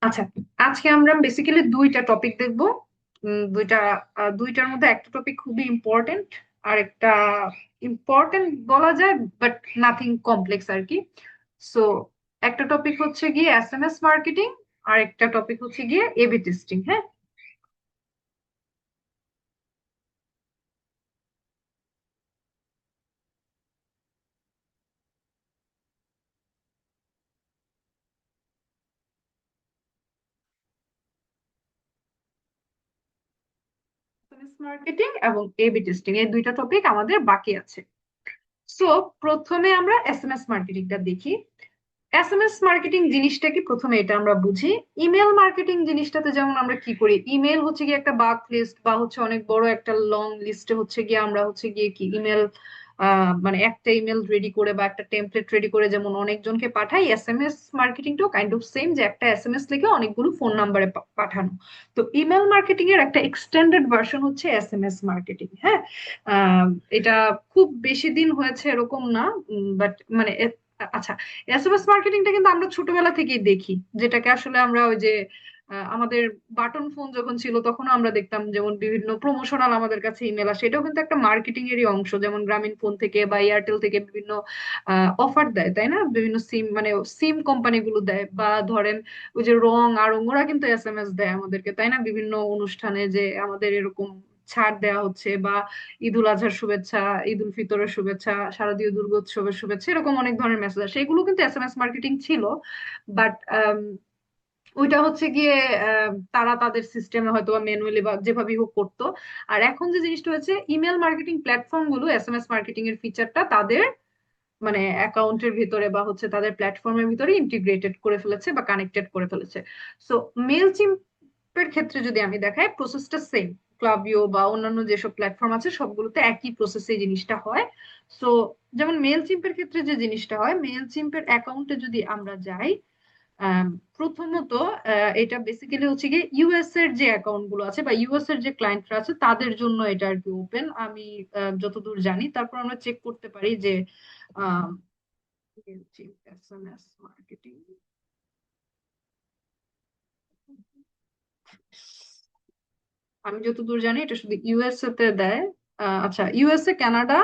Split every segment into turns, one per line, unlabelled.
আচ্ছা, আজকে আমরা বেসিক্যালি দুইটা টপিক দেখব। দুইটার মধ্যে একটা টপিক খুবই ইম্পর্টেন্ট, আর একটা ইম্পর্টেন্ট বলা যায় বাট নাথিং কমপ্লেক্স আর কি। সো একটা টপিক হচ্ছে গিয়ে এসএমএস মার্কেটিং, আর একটা টপিক হচ্ছে গিয়ে এবি টেস্টিং। হ্যাঁ, এসএমএস মার্কেটিং এবং এবি টেস্টিং এই দুইটা টপিক আমাদের বাকি আছে। সো প্রথমে আমরা এসএমএস মার্কেটিংটা দেখি। এসএমএস মার্কেটিং জিনিসটা কি, প্রথমে এটা আমরা বুঝি। ইমেল মার্কেটিং জিনিসটাতে যেমন আমরা কি করি, ইমেল হচ্ছে গিয়ে একটা বাক লিস্ট বা হচ্ছে অনেক বড় একটা লং লিস্টে হচ্ছে গিয়ে আমরা হচ্ছে গিয়ে কি ইমেল, মানে একটা ইমেল রেডি করে বা একটা টেমপ্লেট রেডি করে যেমন অনেকজনকে পাঠাই, এসএমএস মার্কেটিংটাও কাইন্ড অফ সেম, যে একটা এসএমএস লিখে অনেকগুলো ফোন নাম্বারে পাঠানো। তো ইমেল মার্কেটিং এর একটা এক্সটেন্ডেড ভার্সন হচ্ছে এসএমএস মার্কেটিং। হ্যাঁ, আহ, এটা খুব বেশি দিন হয়েছে এরকম না, বাট মানে আচ্ছা, এসএমএস মার্কেটিংটা কিন্তু আমরা ছোটবেলা থেকেই দেখি, যেটাকে আসলে আমরা ওই যে আমাদের বাটন ফোন যখন ছিল তখনও আমরা দেখতাম যেমন বিভিন্ন প্রমোশনাল আমাদের কাছে ইমেল আসে, এটাও কিন্তু একটা মার্কেটিং এরই অংশ। যেমন গ্রামীণ ফোন থেকে বা এয়ারটেল থেকে বিভিন্ন অফার দেয়, তাই না? বিভিন্ন সিম, মানে সিম কোম্পানিগুলো দেয়, বা ধরেন ওই যে আড়ং ওরা কিন্তু এসএমএস দেয় আমাদেরকে, তাই না? বিভিন্ন অনুষ্ঠানে যে আমাদের এরকম ছাড় দেওয়া হচ্ছে, বা ঈদ উল আজহার শুভেচ্ছা, ঈদ উল ফিতরের শুভেচ্ছা, শারদীয় দুর্গোৎসবের শুভেচ্ছা, এরকম অনেক ধরনের মেসেজ আসে, সেগুলো কিন্তু এসএমএস মার্কেটিং ছিল। বাট ওইটা হচ্ছে গিয়ে তারা তাদের সিস্টেমে হয়তো বা ম্যানুয়ালি বা যেভাবে হোক করতো। আর এখন যে জিনিসটা হচ্ছে, ইমেল মার্কেটিং প্ল্যাটফর্ম গুলো এসএমএস মার্কেটিং এর ফিচারটা তাদের মানে অ্যাকাউন্টের ভিতরে বা হচ্ছে তাদের প্ল্যাটফর্মের ভিতরে ইন্টিগ্রেটেড করে ফেলেছে বা কানেক্টেড করে ফেলেছে। সো মেল চিম্পের ক্ষেত্রে যদি আমি দেখাই, প্রসেসটা সেম। ক্লাবিও বা অন্যান্য যেসব প্ল্যাটফর্ম আছে সবগুলোতে একই প্রসেসে এই জিনিসটা হয়। সো যেমন মেল চিম্পের ক্ষেত্রে যে জিনিসটা হয়, মেল চিম্পের অ্যাকাউন্টে যদি আমরা যাই, আম, প্রথমত এটা বেসিক্যালি হচ্ছে গিয়ে ইউএস এর যে অ্যাকাউন্ট গুলো আছে বা ইউএস এর যে ক্লায়েন্টরা আছে তাদের জন্য এটা আর কি ওপেন, আমি যতদূর জানি। তারপর আমরা চেক করতে পারি যে এসএমএস মার্কেটিং, আমি যতদূর জানি এটা শুধু ইউএসএ তে দেয়। আচ্ছা, ইউএসএ, কানাডা,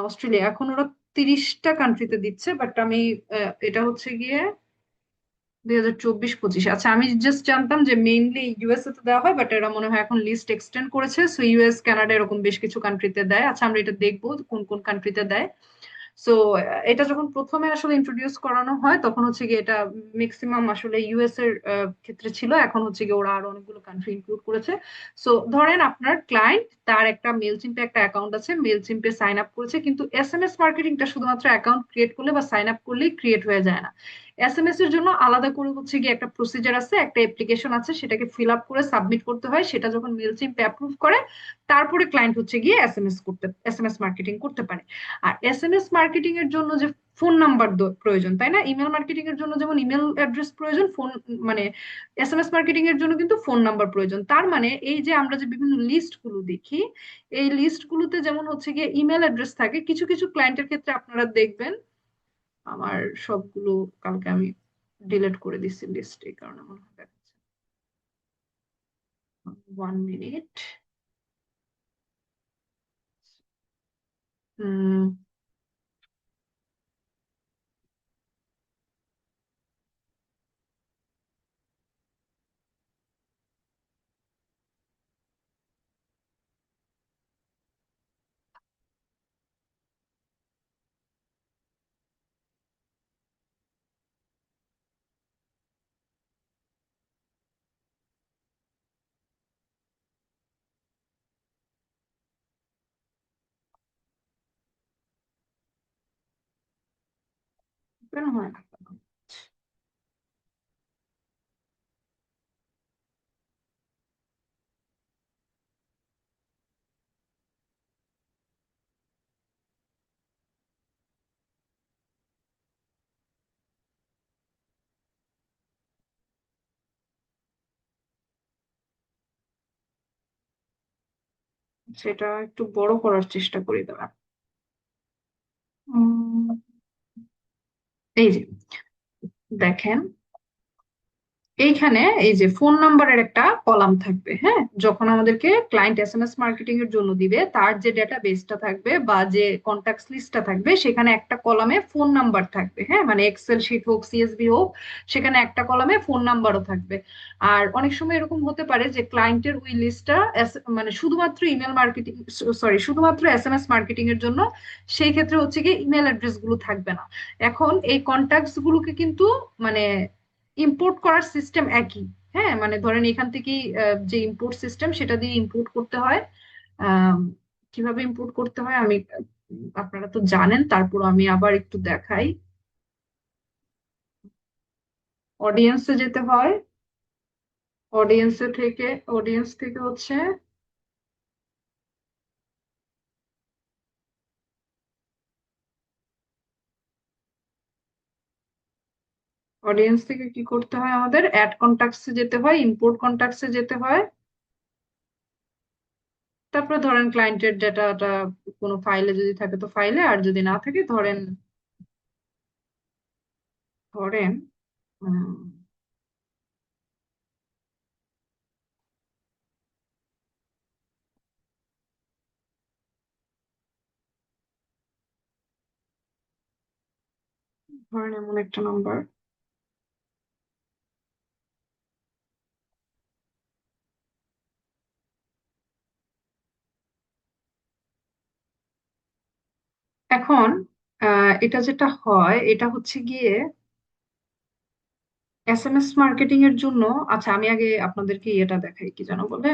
অস্ট্রেলিয়া, এখন ওরা 30টা কান্ট্রিতে দিচ্ছে, বাট আমি এটা হচ্ছে গিয়ে 2024-25। আচ্ছা, আমি জাস্ট জানতাম যে মেইনলি ইউএসএ তে দেওয়া হয়, বাট এরা মনে হয় এখন লিস্ট এক্সটেন্ড করেছে, সো ইউএস, কানাডা এরকম বেশ কিছু কান্ট্রিতে দেয়। আচ্ছা, আমরা এটা দেখবো কোন কোন কান্ট্রিতে দেয়। সো এটা যখন প্রথমে আসলে ইন্ট্রোডিউস করানো হয় তখন হচ্ছে গিয়ে এটা ম্যাক্সিমাম আসলে ইউএস এর ক্ষেত্রে ছিল, এখন হচ্ছে গিয়ে ওরা আরো অনেকগুলো কান্ট্রি ইনক্লুড করেছে। সো ধরেন আপনার ক্লায়েন্ট, তার একটা মেল চিম্পে একটা অ্যাকাউন্ট আছে, মেল চিম্পে সাইন আপ করেছে, কিন্তু এসএমএস মার্কেটিংটা শুধুমাত্র অ্যাকাউন্ট ক্রিয়েট করলে বা সাইন আপ করলেই ক্রিয়েট হয়ে যায় না। এসএমএস এর জন্য আলাদা করে হচ্ছে গিয়ে একটা প্রসিজার আছে, একটা অ্যাপ্লিকেশন আছে, সেটাকে ফিল আপ করে সাবমিট করতে হয়। সেটা যখন মেল চিম্পে অ্যাপ্রুভ করে, তারপরে ক্লায়েন্ট হচ্ছে গিয়ে এসএমএস মার্কেটিং করতে পারে। আর এসএমএস মার্কেটিং এর জন্য যে ফোন নাম্বার প্রয়োজন, তাই না? ইমেল মার্কেটিং এর জন্য যেমন ইমেল অ্যাড্রেস প্রয়োজন, ফোন মানে এসএমএস মার্কেটিং এর জন্য কিন্তু ফোন নাম্বার প্রয়োজন। তার মানে এই যে আমরা যে বিভিন্ন লিস্ট গুলো দেখি, এই লিস্ট গুলোতে যেমন হচ্ছে গিয়ে ইমেল অ্যাড্রেস থাকে, কিছু কিছু ক্লায়েন্টের ক্ষেত্রে আপনারা দেখবেন, আমার সবগুলো কালকে আমি ডিলিট করে দিচ্ছি লিস্ট, এই কারণে মনে হয় দেখাচ্ছে। 1 মিনিট। কেন হয় না? সেটা একটু বড় করার চেষ্টা করি দাঁড়া। উম, এই যে দেখেন, এইখানে এই যে ফোন নাম্বারের একটা কলাম থাকবে। হ্যাঁ, যখন আমাদেরকে ক্লায়েন্ট এসএমএস মার্কেটিং এর জন্য দিবে, তার যে ডেটা বেসটা থাকবে বা যে কন্ট্যাক্ট লিস্টটা থাকবে, সেখানে একটা কলামে ফোন নাম্বার থাকবে। হ্যাঁ, মানে এক্সেল শিট হোক, সিএসভি হোক, সেখানে একটা কলামে ফোন নাম্বারও থাকবে। আর অনেক সময় এরকম হতে পারে যে ক্লায়েন্টের ওই লিস্টটা মানে শুধুমাত্র ইমেল মার্কেটিং, সরি, শুধুমাত্র এসএমএস মার্কেটিং এর জন্য, সেই ক্ষেত্রে হচ্ছে কি ইমেল অ্যাড্রেস গুলো থাকবে না। এখন এই কন্ট্যাক্টস গুলোকে কিন্তু মানে ইম্পোর্ট করার সিস্টেম একই। হ্যাঁ, মানে ধরেন এখান থেকেই যে ইম্পোর্ট সিস্টেম, সেটা দিয়ে ইম্পোর্ট করতে হয়। আম, কিভাবে ইম্পোর্ট করতে হয় আমি, আপনারা তো জানেন, তারপর আমি আবার একটু দেখাই। অডিয়েন্সে যেতে হয়। অডিয়েন্সে থেকে, অডিয়েন্স থেকে হচ্ছে, অডিয়েন্স থেকে কি করতে হয়, আমাদের অ্যাড কন্টাক্টসে যেতে হয়, ইম্পোর্ট কন্টাক্টসে যেতে হয়। তারপরে ধরেন ক্লায়েন্টের ডেটাটা কোনো ফাইলে যদি থাকে তো ফাইলে, আর যদি না থাকে ধরেন, ধরেন উম, ধরেন এমন একটা নাম্বার। এখন এটা যেটা হয়, এটা হচ্ছে গিয়ে এসএমএস মার্কেটিং এর জন্য। আচ্ছা, আমি আগে আপনাদেরকে এটা দেখাই, কি যেন বলে,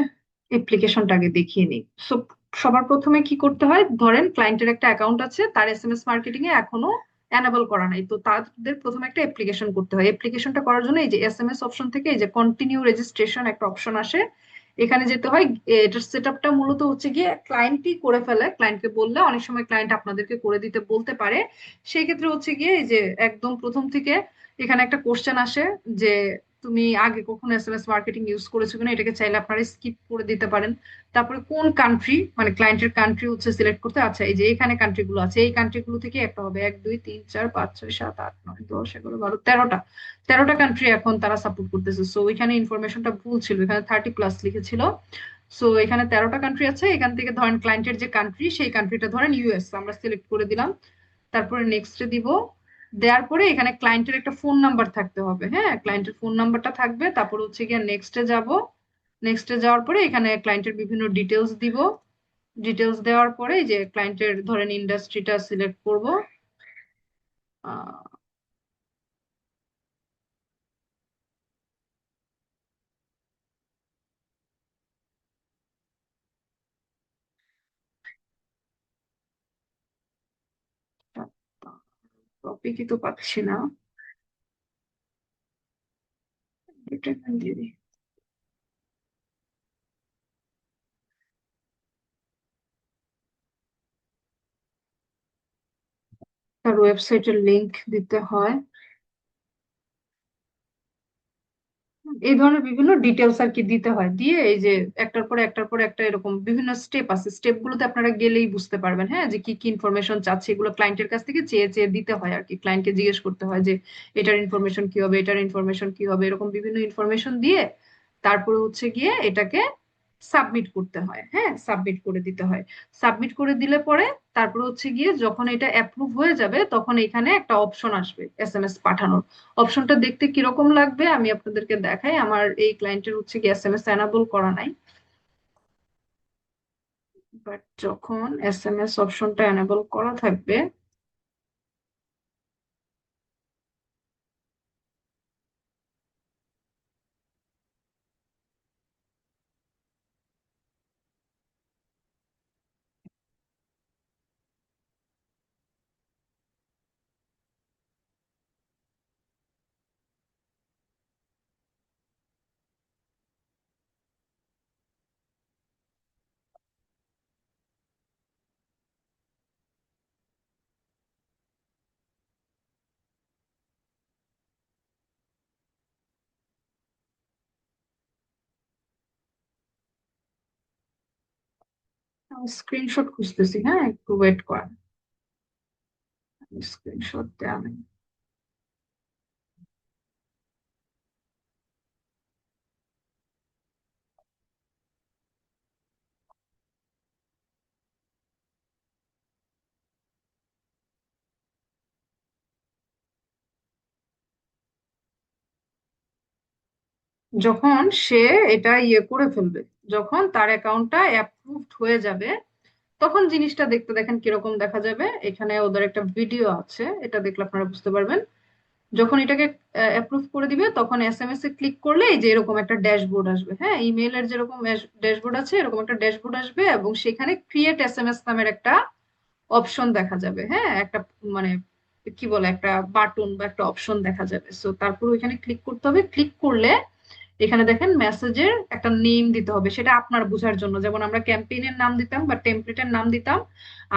অ্যাপ্লিকেশনটা আগে দেখিয়ে নিই। সো সবার প্রথমে কি করতে হয়, ধরেন ক্লায়েন্টের একটা অ্যাকাউন্ট আছে, তার এসএমএস মার্কেটিং এ এখনো এনাবল করা নাই, তো তাদের প্রথমে একটা অ্যাপ্লিকেশন করতে হয়। অ্যাপ্লিকেশনটা করার জন্য এই যে এসএমএস অপশন থেকে এই যে কন্টিনিউ রেজিস্ট্রেশন একটা অপশন আসে, এখানে যেতে হয়। এটার সেট আপটা মূলত হচ্ছে গিয়ে ক্লায়েন্টই করে ফেলে, ক্লায়েন্টকে বললে অনেক সময় ক্লায়েন্ট আপনাদেরকে করে দিতে বলতে পারে। সেই ক্ষেত্রে হচ্ছে গিয়ে এই যে একদম প্রথম থেকে এখানে একটা কোশ্চেন আসে যে তুমি আগে কখনো এসএমএস মার্কেটিং ইউজ করেছো কিনা, এটাকে চাইলে আপনারা স্কিপ করে দিতে পারেন। তারপরে কোন কান্ট্রি, মানে ক্লায়েন্টের কান্ট্রি হচ্ছে সিলেক্ট করতে। আচ্ছা, এই যে এখানে কান্ট্রি গুলো আছে, এই কান্ট্রি গুলো থেকে একটা হবে, 1 2 3 4 5 6 7 8 9 10 11 12 তেরোটা কান্ট্রি এখন তারা সাপোর্ট করতেছে। সো ওইখানে ইনফরমেশনটা ভুল ছিল, এখানে 30+ লিখেছিল। সো এখানে 13টা কান্ট্রি আছে, এখান থেকে ধরেন ক্লায়েন্টের যে কান্ট্রি, সেই কান্ট্রিটা ধরেন ইউএস, আমরা সিলেক্ট করে দিলাম। তারপরে নেক্সটে দিব। দেওয়ার পরে এখানে ক্লায়েন্টের একটা ফোন নাম্বার থাকতে হবে। হ্যাঁ, ক্লায়েন্টের ফোন নাম্বারটা থাকবে। তারপর হচ্ছে গিয়ে নেক্সটে যাব। নেক্সটে যাওয়ার পরে এখানে ক্লায়েন্টের বিভিন্ন ডিটেলস দিব। ডিটেলস দেওয়ার পরে এই যে ক্লায়েন্টের ধরেন ইন্ডাস্ট্রিটা সিলেক্ট করব। টপিকই তো পাচ্ছি না, এটা এখানে দিয়ে দিই। তার ওয়েবসাইটের লিংক দিতে হয়। এই ধরনের বিভিন্ন ডিটেলস আর কি দিতে হয়, দিয়ে এই যে একটার পরে একটার পরে একটা এরকম বিভিন্ন স্টেপ আছে, স্টেপ গুলোতে আপনারা গেলেই বুঝতে পারবেন। হ্যাঁ, যে কি কি ইনফরমেশন চাচ্ছে, এগুলো ক্লায়েন্টের কাছ থেকে চেয়ে চেয়ে দিতে হয় আর কি। ক্লায়েন্টকে জিজ্ঞেস করতে হয় যে এটার ইনফরমেশন কি হবে, এটার ইনফরমেশন কি হবে, এরকম বিভিন্ন ইনফরমেশন দিয়ে তারপরে হচ্ছে গিয়ে এটাকে সাবমিট করতে হয়। হ্যাঁ, সাবমিট করে দিতে হয়। সাবমিট করে দিলে পরে তারপরে হচ্ছে গিয়ে যখন এটা অ্যাপ্রুভ হয়ে যাবে, তখন এখানে একটা অপশন আসবে এসএমএস পাঠানোর। অপশনটা দেখতে কিরকম লাগবে আমি আপনাদেরকে দেখাই। আমার এই ক্লায়েন্টের হচ্ছে কি এসএমএস এনাবল করা নাই, বাট যখন এসএমএস অপশনটা এনাবল করা থাকবে, স্ক্রিনশট খুঁজতেছি। হ্যাঁ, একটু ওয়েট করেন, স্ক্রিনশট দেওয়া নেই। যখন সে এটা করে ফেলবে, যখন তার অ্যাকাউন্টটা অ্যাপ্রুভড হয়ে যাবে, তখন জিনিসটা দেখতে দেখেন কিরকম দেখা যাবে। এখানে ওদের একটা ভিডিও আছে, এটা দেখলে আপনারা বুঝতে পারবেন। যখন এটাকে অ্যাপ্রুভ করে দিবে, তখন এসএমএস এ ক্লিক করলে এই যে এরকম একটা ড্যাশবোর্ড আসবে। হ্যাঁ, ইমেইলের যেরকম ড্যাশবোর্ড আছে, এরকম একটা ড্যাশবোর্ড আসবে, এবং সেখানে ক্রিয়েট এসএমএস নামের একটা অপশন দেখা যাবে। হ্যাঁ, একটা মানে কি বলে, একটা বাটন বা একটা অপশন দেখা যাবে। সো তারপর ওইখানে ক্লিক করতে হবে। ক্লিক করলে এখানে দেখেন মেসেজের একটা নেম দিতে হবে, সেটা আপনার বোঝার জন্য। যেমন আমরা ক্যাম্পেইনের নাম দিতাম বা টেমপ্লেটের নাম দিতাম।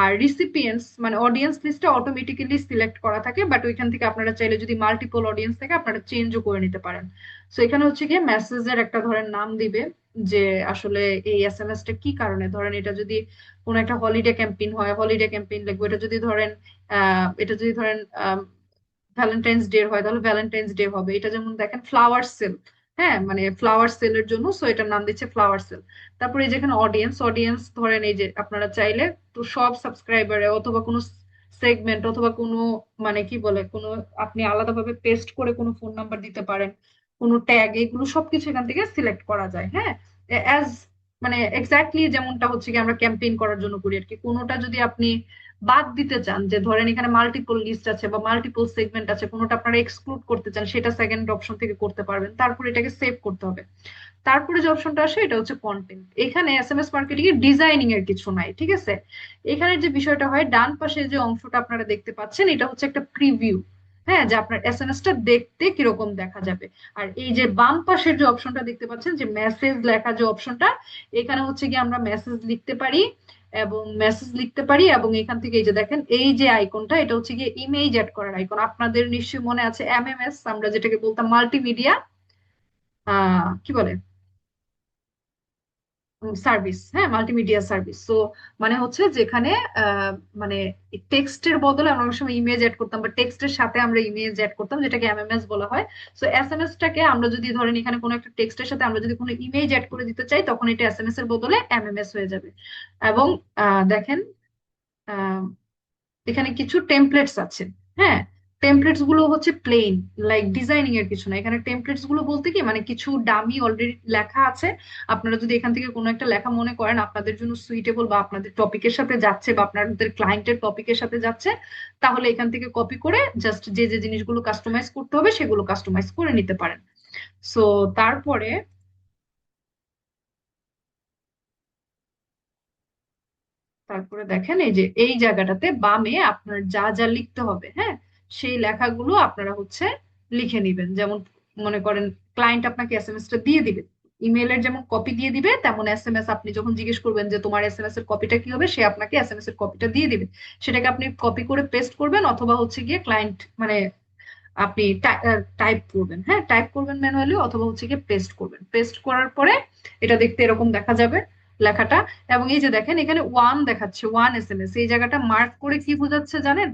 আর রিসিপিয়েন্টস মানে অডিয়েন্স লিস্টে অটোমেটিক্যালি সিলেক্ট করা থাকে, বাট ওইখান থেকে আপনারা চাইলে যদি মাল্টিপল অডিয়েন্স থাকে আপনারা চেঞ্জও করে নিতে পারেন। সো এখানে হচ্ছে গিয়ে মেসেজের একটা ধরেন নাম দিবে, যে আসলে এই এসএমএস টা কি কারণে, ধরেন এটা যদি কোনো একটা হলিডে ক্যাম্পেইন হয়, হলিডে ক্যাম্পেইন লিখবো। এটা যদি ধরেন ভ্যালেন্টাইন্স ডে হয়, তাহলে ভ্যালেন্টাইন্স ডে হবে। এটা যেমন দেখেন ফ্লাওয়ার সেল, হ্যাঁ মানে ফ্লাওয়ার সেলের জন্য, সো এটার নাম দিচ্ছে ফ্লাওয়ার সেল। তারপরে এই যেখানে অডিয়েন্স, অডিয়েন্স ধরেন এই যে আপনারা চাইলে তো সব সাবস্ক্রাইবারে অথবা কোনো সেগমেন্ট অথবা কোনো মানে কি বলে কোনো, আপনি আলাদাভাবে পেস্ট করে কোনো ফোন নাম্বার দিতে পারেন, কোনো ট্যাগ, এগুলো সবকিছু এখান থেকে সিলেক্ট করা যায়। হ্যাঁ, অ্যাজ মানে এক্স্যাক্টলি যেমনটা হচ্ছে কি আমরা ক্যাম্পেইন করার জন্য করি আর কি। কোনোটা যদি আপনি বাদ দিতে চান, যে ধরেন এখানে মাল্টিপল লিস্ট আছে বা মাল্টিপল সেগমেন্ট আছে, কোনোটা আপনারা এক্সক্লুড করতে চান, সেটা সেকেন্ড অপশন থেকে করতে পারবেন। তারপর এটাকে সেভ করতে হবে। তারপরে যে অপশনটা আসে এটা হচ্ছে কন্টেন্ট। এখানে এসএমএস মার্কেটিং এর ডিজাইনিং এর কিছু নাই, ঠিক আছে। এখানে যে বিষয়টা হয়, ডান পাশে যে অংশটা আপনারা দেখতে পাচ্ছেন, এটা হচ্ছে একটা প্রিভিউ। হ্যাঁ, যে আপনার এসএমএস টা দেখতে কিরকম দেখা যাবে। আর এই যে বাম পাশের যে অপশনটা দেখতে পাচ্ছেন, যে মেসেজ লেখা যে অপশনটা, এখানে হচ্ছে কি আমরা মেসেজ লিখতে পারি। এবং এখান থেকে এই যে দেখেন এই যে আইকনটা, এটা হচ্ছে গিয়ে ইমেজ অ্যাড করার আইকন। আপনাদের নিশ্চয়ই মনে আছে এমএমএস, আমরা যেটাকে বলতাম মাল্টিমিডিয়া কি বলে সার্ভিস। হ্যাঁ, মাল্টিমিডিয়া সার্ভিস। তো মানে হচ্ছে যেখানে আহ, মানে টেক্সটের বদলে আমরা অনেক সময় ইমেজ অ্যাড করতাম, বা টেক্সটের সাথে আমরা ইমেজ অ্যাড করতাম, যেটাকে এমএমএস বলা হয়। সো এসএমএস টাকে আমরা যদি ধরেন এখানে কোনো একটা টেক্সটের সাথে আমরা যদি কোনো ইমেজ অ্যাড করে দিতে চাই, তখন এটা এসএমএস এর বদলে এমএমএস হয়ে যাবে। এবং দেখেন আহ, এখানে কিছু টেমপ্লেটস আছে। হ্যাঁ, টেমপ্লেটস গুলো হচ্ছে প্লেন, লাইক ডিজাইনিং এর কিছু না। এখানে টেমপ্লেটস গুলো বলতে কি মানে কিছু ডামি অলরেডি লেখা আছে। আপনারা যদি এখান থেকে কোনো একটা লেখা মনে করেন আপনাদের জন্য সুইটেবল, বা আপনাদের টপিকের সাথে যাচ্ছে, বা আপনাদের ক্লায়েন্টের টপিকের সাথে যাচ্ছে, তাহলে এখান থেকে কপি করে জাস্ট যে যে জিনিসগুলো কাস্টমাইজ করতে হবে সেগুলো কাস্টমাইজ করে নিতে পারেন। সো তারপরে তারপরে দেখেন এই যে এই জায়গাটাতে বামে আপনার যা যা লিখতে হবে, হ্যাঁ, সেই লেখাগুলো আপনারা হচ্ছে লিখে নিবেন। যেমন মনে করেন ক্লায়েন্ট আপনাকে এসএমএস টা দিয়ে দিবে, ইমেলের যেমন কপি দিয়ে দিবে, তেমন এসএমএস আপনি যখন জিজ্ঞেস করবেন যে তোমার এসএমএস এর কপিটা কি হবে, সে আপনাকে এসএমএস এর কপিটা দিয়ে দিবে। সেটাকে আপনি কপি করে পেস্ট করবেন, অথবা হচ্ছে গিয়ে ক্লায়েন্ট মানে আপনি টাইপ করবেন। হ্যাঁ, টাইপ করবেন ম্যানুয়ালি, অথবা হচ্ছে গিয়ে পেস্ট করবেন। পেস্ট করার পরে এটা দেখতে এরকম দেখা যাবে লেখাটা। এবং এই যে দেখেন এখানে ওয়ান দেখাচ্ছে, ওয়ান এসএমএস, এই জায়গাটা মার্ক করে কি বোঝাচ্ছে জানেন?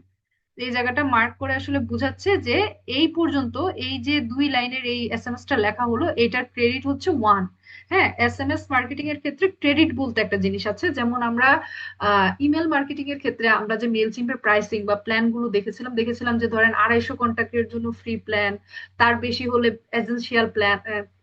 এই জায়গাটা মার্ক করে আসলে বোঝাচ্ছে যে এই পর্যন্ত এই যে 2 লাইনের এই এসএমএস টা লেখা হলো, এটার ক্রেডিট হচ্ছে ওয়ান। হ্যাঁ, এসএমএস মার্কেটিং এর ক্ষেত্রে ক্রেডিট বলতে একটা জিনিস আছে। যেমন আমরা ইমেল মার্কেটিং এর ক্ষেত্রে আমরা যে মেল চিম্পের প্রাইসিং বা প্ল্যান গুলো দেখেছিলাম যে ধরেন 250 কন্ট্যাক্টের জন্য ফ্রি প্ল্যান, তার বেশি হলে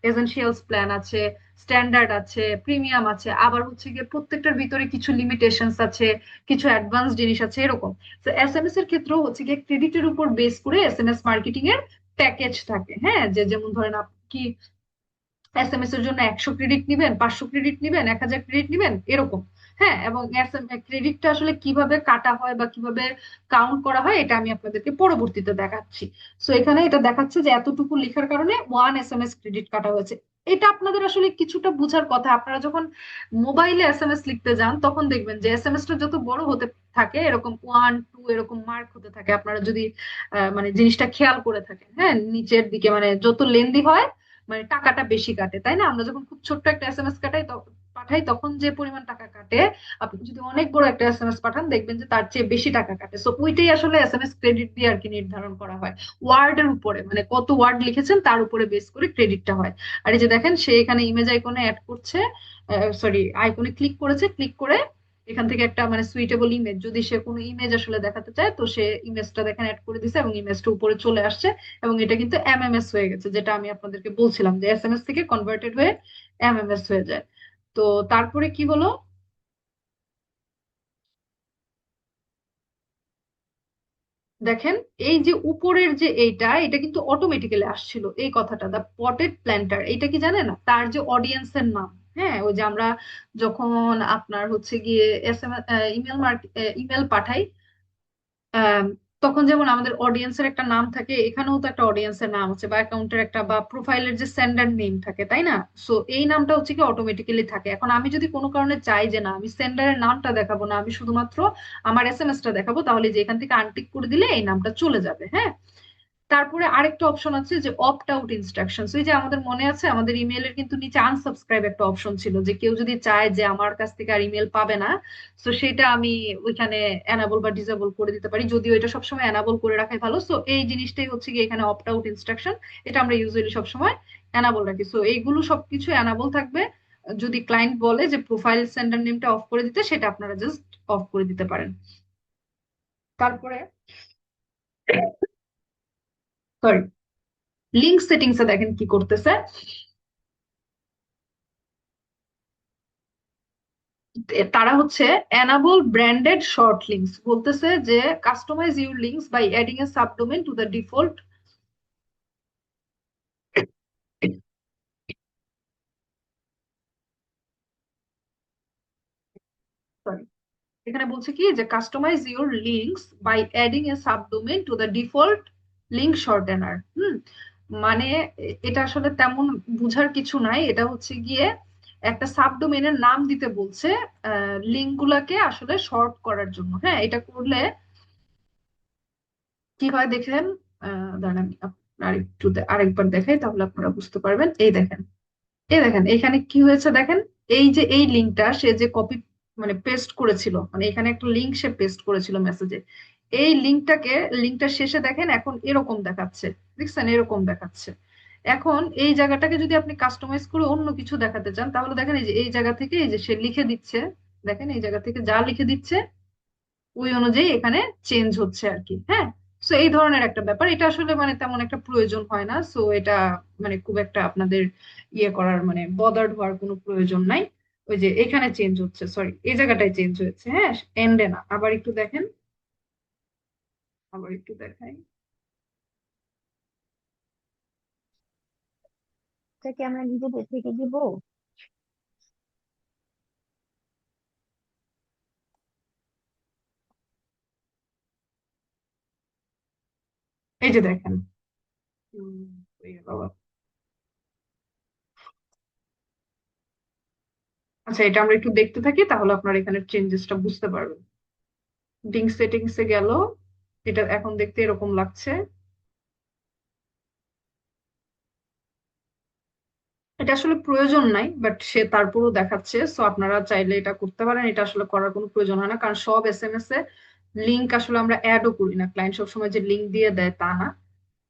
এসেনশিয়ালস প্ল্যান আছে, স্ট্যান্ডার্ড আছে, প্রিমিয়াম আছে, আবার হচ্ছে গিয়ে প্রত্যেকটার ভিতরে কিছু লিমিটেশনস আছে, কিছু অ্যাডভান্স জিনিস আছে, এরকম। তো এসএমএস এর ক্ষেত্রেও হচ্ছে গিয়ে ক্রেডিটের উপর বেস করে এসএমএস মার্কেটিং এর প্যাকেজ থাকে। হ্যাঁ, যে যেমন ধরেন আপনি এসএমএস এর জন্য 100 ক্রেডিট নিবেন, 500 ক্রেডিট নিবেন, 1000 ক্রেডিট নিবেন, এরকম। হ্যাঁ, এবং ক্রেডিটটা আসলে কিভাবে কাটা হয় বা কিভাবে কাউন্ট করা হয়, এটা আমি আপনাদেরকে পরবর্তীতে দেখাচ্ছি। সো এখানে এটা দেখাচ্ছে যে এতটুকু লেখার কারণে ওয়ান এসএমএস ক্রেডিট কাটা হয়েছে। এটা আপনাদের আসলে কিছুটা বোঝার কথা। আপনারা যখন মোবাইলে এসএমএস লিখতে যান, তখন দেখবেন যে এসএমএস টা যত বড় হতে থাকে, এরকম ওয়ান টু এরকম মার্ক হতে থাকে। আপনারা যদি মানে জিনিসটা খেয়াল করে থাকেন, হ্যাঁ, নিচের দিকে মানে যত লেন্দি হয় মানে টাকাটা বেশি কাটে, তাই না? আমরা যখন খুব ছোট্ট একটা এসএমএস পাঠাই, তখন যে পরিমাণ টাকা কাটে, আপনি যদি অনেক বড় একটা এসএমএস পাঠান দেখবেন যে তার চেয়ে বেশি টাকা কাটে। সো ওইটাই আসলে এসএমএস ক্রেডিট দিয়ে আর কি নির্ধারণ করা হয়। ওয়ার্ডের উপরে মানে কত ওয়ার্ড লিখেছেন তার উপরে বেস করে ক্রেডিটটা হয়। আর এই যে দেখেন সে এখানে ইমেজ আইকনে অ্যাড করছে, সরি আইকনে ক্লিক করেছে, ক্লিক করে এখান থেকে একটা মানে সুইটেবল ইমেজ, যদি সে কোনো ইমেজ আসলে দেখাতে চায় তো সে ইমেজটা দেখেন অ্যাড করে দিছে এবং ইমেজটা উপরে চলে আসছে। এবং এটা কিন্তু এমএমএস হয়ে গেছে, যেটা আমি আপনাদেরকে বলছিলাম যে এসএমএস থেকে কনভার্টেড হয়ে এমএমএস হয়ে যায়। তো তারপরে কি হলো, দেখেন এই যে উপরের যে এইটা, এটা কিন্তু অটোমেটিক্যালি আসছিল এই কথাটা, দা পটেড প্ল্যান্টার, এটা কি জানেন না তার যে অডিয়েন্সের নাম? হ্যাঁ, ওই যে আমরা যখন আপনার হচ্ছে গিয়ে এস এম ইমেল ইমেল পাঠাই, আম, তখন যেমন আমাদের অডিয়েন্সের একটা নাম থাকে, এখানেও তো একটা অডিয়েন্সের নাম আছে, বা অ্যাকাউন্টের একটা বা প্রোফাইলের যে সেন্ডার নেম থাকে, তাই না? সো এই নামটা হচ্ছে কি অটোমেটিক্যালি থাকে। এখন আমি যদি কোনো কারণে চাই যে না আমি সেন্ডারের নামটা দেখাবো না, আমি শুধুমাত্র আমার এসএমএস টা দেখাবো, তাহলে যে এখান থেকে আনটিক করে দিলে এই নামটা চলে যাবে। হ্যাঁ, তারপরে আরেকটা অপশন আছে যে অপ্ট আউট ইনস্ট্রাকশন। এই যে আমাদের মনে আছে আমাদের ইমেলের কিন্তু নিচে আনসাবস্ক্রাইব একটা অপশন ছিল, যে কেউ যদি চায় যে আমার কাছ থেকে আর ইমেল পাবে না, তো সেটা আমি ওইখানে এনাবল বা ডিসেবল করে দিতে পারি, যদিও এটা সবসময় এনাবল করে রাখাই ভালো। সো এই জিনিসটাই হচ্ছে কি এখানে অপ্ট আউট ইনস্ট্রাকশন, এটা আমরা ইউজুয়ালি সবসময় এনাবল রাখি। সো এইগুলো সবকিছু এনাবল থাকবে। যদি ক্লায়েন্ট বলে যে প্রোফাইল সেন্ডার নেমটা অফ করে দিতে, সেটা আপনারা জাস্ট অফ করে দিতে পারেন। তারপরে সরি, লিঙ্ক সেটিংসে দেখেন কি করতেছে। তারা হচ্ছে এনাবল ব্র্যান্ডেড শর্ট লিঙ্কস, বলতেছে যে customise your links by adding a subdomain to the default. Sorry, এখানে বলছে কি যে customise your links by adding a subdomain to the default link shortener. মানে এটা আসলে তেমন বুঝার কিছু নাই, এটা হচ্ছে গিয়ে একটা সাবডোমেনের নাম দিতে বলছে লিঙ্ক গুলাকে আসলে শর্ট করার জন্য। হ্যাঁ, এটা করলে কি হয় দেখেন, দাঁড়ান আমি আরেকটু আরেকবার দেখাই, তাহলে আপনারা বুঝতে পারবেন। এই দেখেন, এই দেখেন এখানে কি হয়েছে দেখেন, এই যে এই লিঙ্কটা সে যে কপি মানে পেস্ট করেছিল, মানে এখানে একটা লিঙ্ক সে পেস্ট করেছিল মেসেজে, এই লিঙ্কটার শেষে দেখেন এখন এরকম দেখাচ্ছে, দেখছেন এরকম দেখাচ্ছে। এখন এই জায়গাটাকে যদি আপনি কাস্টমাইজ করে অন্য কিছু দেখাতে চান, তাহলে দেখেন এই যে এই জায়গা থেকে এই যে সে লিখে দিচ্ছে, দেখেন এই জায়গা থেকে যা লিখে দিচ্ছে ওই অনুযায়ী এখানে চেঞ্জ হচ্ছে আর কি। হ্যাঁ, সো এই ধরনের একটা ব্যাপার, এটা আসলে মানে তেমন একটা প্রয়োজন হয় না। সো এটা মানে খুব একটা আপনাদের ইয়ে করার মানে বদার্ড হওয়ার কোনো প্রয়োজন নাই। ওই যে এখানে চেঞ্জ হচ্ছে, সরি এই জায়গাটায় চেঞ্জ হয়েছে, হ্যাঁ এন্ডে না। আবার একটু দেখেন, আবার একটু দেখাই।
এটা কি আমরা নিজেদের থেকে দিব?
এই যে দেখেন, এই বাবা। আচ্ছা, এটা আমরা একটু দেখতে থাকি, তাহলে আপনার এখানে চেঞ্জেসটা বুঝতে পারবেন। লিঙ্ক সেটিংসে গেল, এটা এখন দেখতে এরকম লাগছে। এটা আসলে প্রয়োজন নাই, বাট সে তারপরও দেখাচ্ছে। সো আপনারা চাইলে এটা করতে পারেন, এটা আসলে করার কোনো প্রয়োজন হয় না, কারণ সব এসএমএস এ লিংক আসলে আমরা অ্যাডও করি না, ক্লায়েন্ট সবসময় যে লিংক দিয়ে দেয় তা না।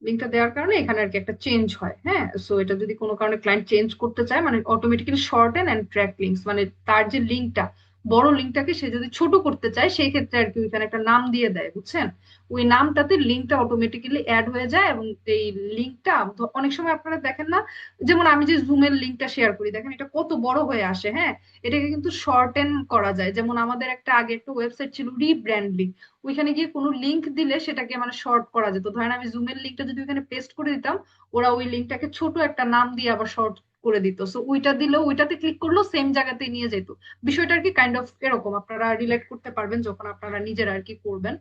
লিঙ্কটা দেওয়ার কারণে এখানে আর কি একটা চেঞ্জ হয়। হ্যাঁ, সো এটা যদি কোনো কারণে ক্লায়েন্ট চেঞ্জ করতে চায়, মানে automatically shorten and track links, মানে তার যে লিঙ্কটা বড় লিঙ্কটাকে সে যদি ছোট করতে চায়, সেই ক্ষেত্রে আর কি ওইখানে একটা নাম দিয়ে দেয়, বুঝছেন? ওই নামটাতে লিঙ্কটা অটোমেটিক্যালি অ্যাড হয়ে যায়। এবং এই লিঙ্কটা অনেক সময় আপনারা দেখেন না, যেমন আমি যে জুমের লিঙ্কটা শেয়ার করি, দেখেন এটা কত বড় হয়ে আসে। হ্যাঁ, এটাকে কিন্তু শর্টেন করা যায়। যেমন আমাদের একটা আগে একটা ওয়েবসাইট ছিল রিব্র্যান্ডলি, ওইখানে গিয়ে কোনো লিংক দিলে সেটাকে মানে শর্ট করা যেত। ধরেন আমি জুমের লিঙ্কটা যদি ওখানে পেস্ট করে দিতাম, ওরা ওই লিঙ্কটাকে ছোট একটা নাম দিয়ে আবার শর্ট করে দিত। সো ওইটা দিলেও, ওইটাতে ক্লিক করলেও সেম জায়গাতে নিয়ে যেত। বিষয়টা আর কি কাইন্ড অফ এরকম, আপনারা রিলেট করতে পারবেন যখন আপনারা নিজেরা আর কি করবেন,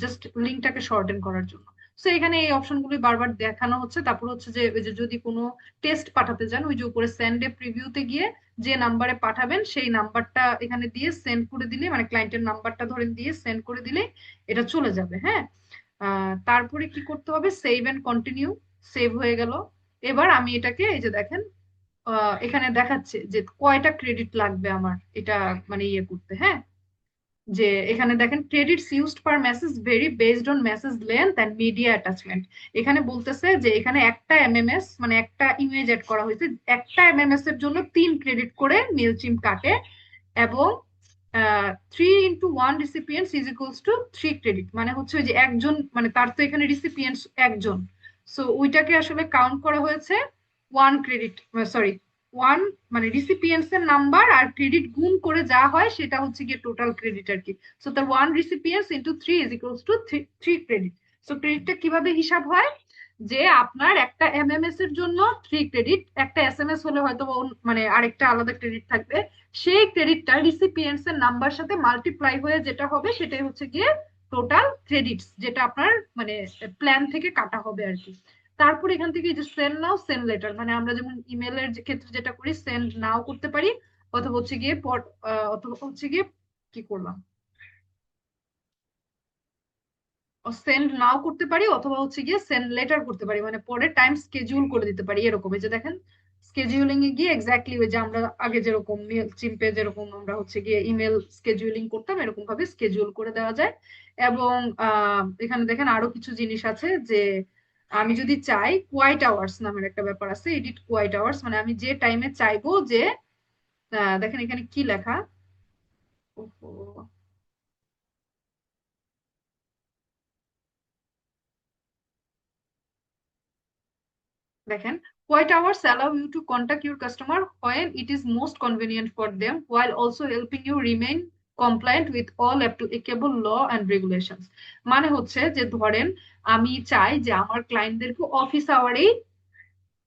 জাস্ট লিঙ্কটাকে শর্টেন করার জন্য। সো এখানে এই অপশনগুলি বারবার দেখানো হচ্ছে। তারপর হচ্ছে যে ওই যে যদি কোনো টেস্ট পাঠাতে চান, ওই যে উপরে সেন্ড এ প্রিভিউতে গিয়ে যে নাম্বারে পাঠাবেন সেই নাম্বারটা এখানে দিয়ে সেন্ড করে দিলে, মানে ক্লায়েন্টের নাম্বারটা ধরেন দিয়ে সেন্ড করে দিলে এটা চলে যাবে। হ্যাঁ, তারপরে কি করতে হবে, সেভ এন্ড কন্টিনিউ। সেভ হয়ে গেল। এবার আমি এটাকে এই যে দেখেন, এখানে দেখাচ্ছে যে কয়টা ক্রেডিট লাগবে আমার এটা মানে ইয়ে করতে। হ্যাঁ, যে এখানে দেখেন credits used per message vary based on message length and media attachment. এখানে বলতেছে যে এখানে একটা এমএমএস মানে একটা ইমেজ এড করা হয়েছে, একটা এমএমএস এর জন্য 3 ক্রেডিট করে মেলচিম কাটে। এবং 3 × 1 রিসিপিয়েন্টস ইজ ইকুয়ালস টু 3 ক্রেডিট, মানে হচ্ছে ওই যে একজন, মানে তার তো এখানে রিসিপিয়েন্টস একজন, সো ওইটাকে আসলে কাউন্ট করা হয়েছে 1 ক্রেডিট, সরি 1, মানে রিসিপিয়েন্টস এর নাম্বার আর ক্রেডিট গুণ করে যা হয় সেটা হচ্ছে গিয়ে টোটাল ক্রেডিট আর কি। সো তার 1 recipients × 3 is equals to 3 credit. So ক্রেডিটটা কিভাবে হিসাব হয়, যে আপনার একটা এমএমএস এর জন্য 3 ক্রেডিট, একটা এসএমএস হলে হয়তো মানে আরেকটা আলাদা ক্রেডিট থাকবে, সেই ক্রেডিটটা রিসিপিয়েন্টস এর নাম্বার সাথে মাল্টিপ্লাই হয়ে যেটা হবে সেটাই হচ্ছে গিয়ে টোটাল ক্রেডিটস, যেটা আপনার মানে প্ল্যান থেকে কাটা হবে আর কি। তারপর এখান থেকে যে সেন্ড নাও সেন্ড লেটার, মানে আমরা যেমন ইমেলের ক্ষেত্রে যেটা করি সেন্ড নাও করতে পারি, অথবা হচ্ছে গিয়ে অথবা হচ্ছে গিয়ে কি করলাম, সেন্ড নাও করতে পারি, অথবা হচ্ছে গিয়ে সেন্ড লেটার করতে পারি, মানে পরে টাইম স্কেডিউল করে দিতে পারি এরকম। এই যে দেখেন স্কেডিউলিং এ গিয়ে এক্স্যাক্টলি ওই যে আমরা আগে যেরকম মেল চিম্পে যেরকম আমরা হচ্ছে গিয়ে ইমেল স্কেডিউলিং করতাম এরকম ভাবে স্কেডিউল করে দেওয়া যায়। এবং এখানে দেখেন আরো কিছু জিনিস আছে, যে আমি যদি চাই কোয়াইট আওয়ার্স নামের একটা ব্যাপার আছে, এডিট কোয়াইট আওয়ার্স, মানে আমি যে টাইমে চাইবো যে দেখেন এখানে কি লেখা, ওহো, দেখেন Quiet hours allow you to contact your customer when it is most convenient for them while also helping you remain compliant with all applicable law and regulations। মানে হচ্ছে যে ধরেন আমি চাই যে আমার ক্লায়েন্টদেরকে অফিস আওয়ারেই,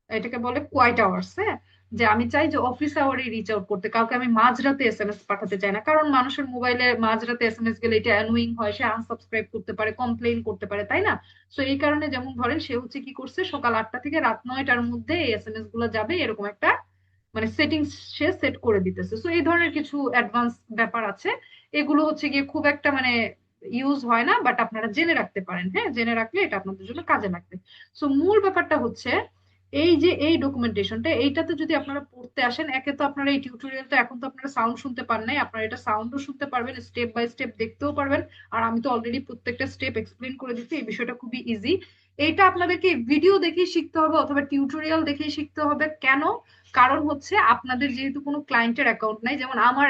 এটাকে বলে কোয়াইট আওয়ার্স, হ্যাঁ, যে আমি চাই যে অফিস আওয়ারে রিচ আউট করতে, কাউকে আমি মাঝরাতে এসএমএস পাঠাতে চাই না, কারণ মানুষের মোবাইলে মাঝরাতে এসএমএস গেলে এটা অ্যানোয়িং হয়, সে আনসাবস্ক্রাইব করতে পারে, কমপ্লেইন করতে পারে, তাই না? সো এই কারণে যেমন ধরেন সে হচ্ছে কি করছে, সকাল 8টা থেকে রাত 9টার মধ্যে এই এসএমএস গুলো যাবে এরকম একটা মানে সেটিংস সে সেট করে দিতেছে। সো এই ধরনের কিছু অ্যাডভান্স ব্যাপার আছে, এগুলো হচ্ছে গিয়ে খুব একটা মানে ইউজ হয় না, বাট আপনারা জেনে রাখতে পারেন, হ্যাঁ, জেনে রাখলে এটা আপনাদের জন্য কাজে লাগবে। সো মূল ব্যাপারটা হচ্ছে এই যে এই ডকুমেন্টেশনটা, এইটাতে যদি আপনারা পড়তে আসেন, একে তো আপনারা এই টিউটোরিয়ালটা এখন তো আপনারা সাউন্ড শুনতে পান নাই, আপনারা এটা সাউন্ডও শুনতে পারবেন, স্টেপ বাই স্টেপ দেখতেও পারবেন, আর আমি তো অলরেডি প্রত্যেকটা স্টেপ এক্সপ্লেন করে দিচ্ছি, এই বিষয়টা খুবই ইজি। এইটা আপনাদেরকে ভিডিও দেখেই শিখতে হবে অথবা টিউটোরিয়াল দেখেই শিখতে হবে, কেন? কারণ হচ্ছে আপনাদের যেহেতু কোনো ক্লায়েন্টের অ্যাকাউন্ট নাই, যেমন আমার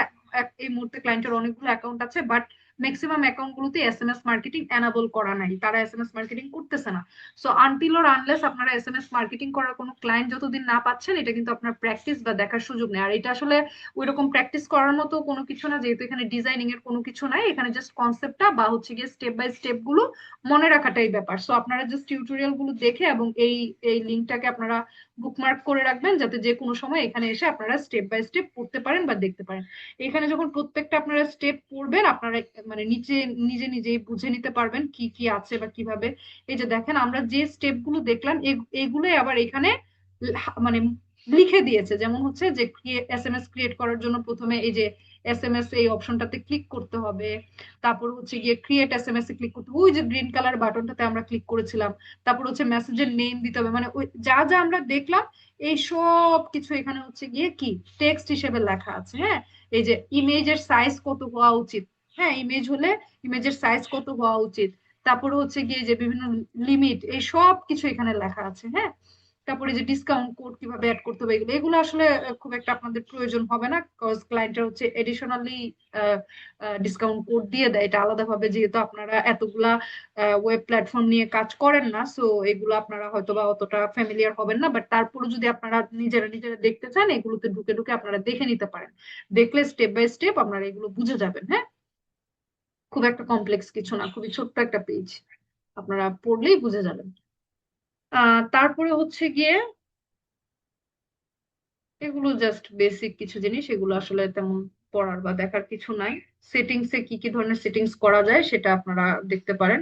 এই মুহূর্তে ক্লায়েন্টের অনেকগুলো অ্যাকাউন্ট আছে, বাট ম্যাক্সিমাম অ্যাকাউন্ট গুলোতে এসএমএস মার্কেটিং এনাবল করা নাই, তারা এসএমএস মার্কেটিং করতেছে না। সো আনটিল অর আনলেস আপনারা এসএমএস মার্কেটিং করার কোনো ক্লায়েন্ট যতদিন না পাচ্ছেন, এটা কিন্তু আপনার প্র্যাকটিস বা দেখার সুযোগ নেই। আর এটা আসলে ওইরকম প্র্যাকটিস করার মতো কোনো কিছু না, যেহেতু এখানে ডিজাইনিং এর কোনো কিছু নাই, এখানে জাস্ট কনসেপ্টটা বা হচ্ছে গিয়ে স্টেপ বাই স্টেপ গুলো মনে রাখাটাই ব্যাপার। সো আপনারা জাস্ট টিউটোরিয়াল গুলো দেখে এবং এই এই লিঙ্কটাকে আপনারা বুকমার্ক করে রাখবেন, যাতে যে কোনো সময় এখানে এসে আপনারা স্টেপ বাই স্টেপ পড়তে পারেন বা দেখতে পারেন। এখানে যখন প্রত্যেকটা আপনারা স্টেপ পড়বেন, আপনারা মানে নিচে নিজে নিজেই বুঝে নিতে পারবেন কি কি আছে বা কিভাবে। এই যে দেখেন আমরা যে স্টেপ গুলো দেখলাম এগুলোই আবার এখানে মানে লিখে দিয়েছে, যেমন হচ্ছে যে এসএমএস ক্রিয়েট করার জন্য প্রথমে এই যে এসএমএস এই অপশনটাতে ক্লিক করতে হবে, তারপর হচ্ছে গিয়ে ক্রিয়েট এসএমএস এ ক্লিক করতে হবে, ওই যে গ্রিন কালার বাটনটাতে আমরা ক্লিক করেছিলাম, তারপর হচ্ছে মেসেজের নেম দিতে হবে, মানে ওই যা যা আমরা দেখলাম এই সব কিছু এখানে হচ্ছে গিয়ে কি টেক্সট হিসেবে লেখা আছে, হ্যাঁ। এই যে ইমেজের সাইজ কত হওয়া উচিত, হ্যাঁ, ইমেজ হলে ইমেজের সাইজ কত হওয়া উচিত, তারপরে হচ্ছে গিয়ে যে বিভিন্ন লিমিট, এই সব কিছু এখানে লেখা আছে, হ্যাঁ। তারপরে যে ডিসকাউন্ট কোড কিভাবে অ্যাড করতে হবে, এগুলো এগুলো আসলে খুব একটা আপনাদের প্রয়োজন হবে না, কজ ক্লায়েন্টের হচ্ছে এডিশনালি ডিসকাউন্ট কোড দিয়ে দেয়, এটা আলাদাভাবে, যেহেতু আপনারা এতগুলা ওয়েব প্ল্যাটফর্ম নিয়ে কাজ করেন না, সো এগুলো আপনারা হয়তো বা অতটা ফ্যামিলিয়ার হবেন না, বাট তারপরে যদি আপনারা নিজেরা নিজেরা দেখতে চান, এগুলোতে ঢুকে ঢুকে আপনারা দেখে নিতে পারেন, দেখলে স্টেপ বাই স্টেপ আপনারা এগুলো বুঝে যাবেন, হ্যাঁ। খুব একটা কমপ্লেক্স কিছু না, খুবই ছোট্ট একটা পেজ, আপনারা পড়লেই বুঝে যাবেন। তারপরে হচ্ছে গিয়ে এগুলো জাস্ট বেসিক কিছু জিনিস, এগুলো আসলে তেমন পড়ার বা দেখার কিছু নাই। সেটিংস এ কি কি ধরনের সেটিংস করা যায় সেটা আপনারা দেখতে পারেন।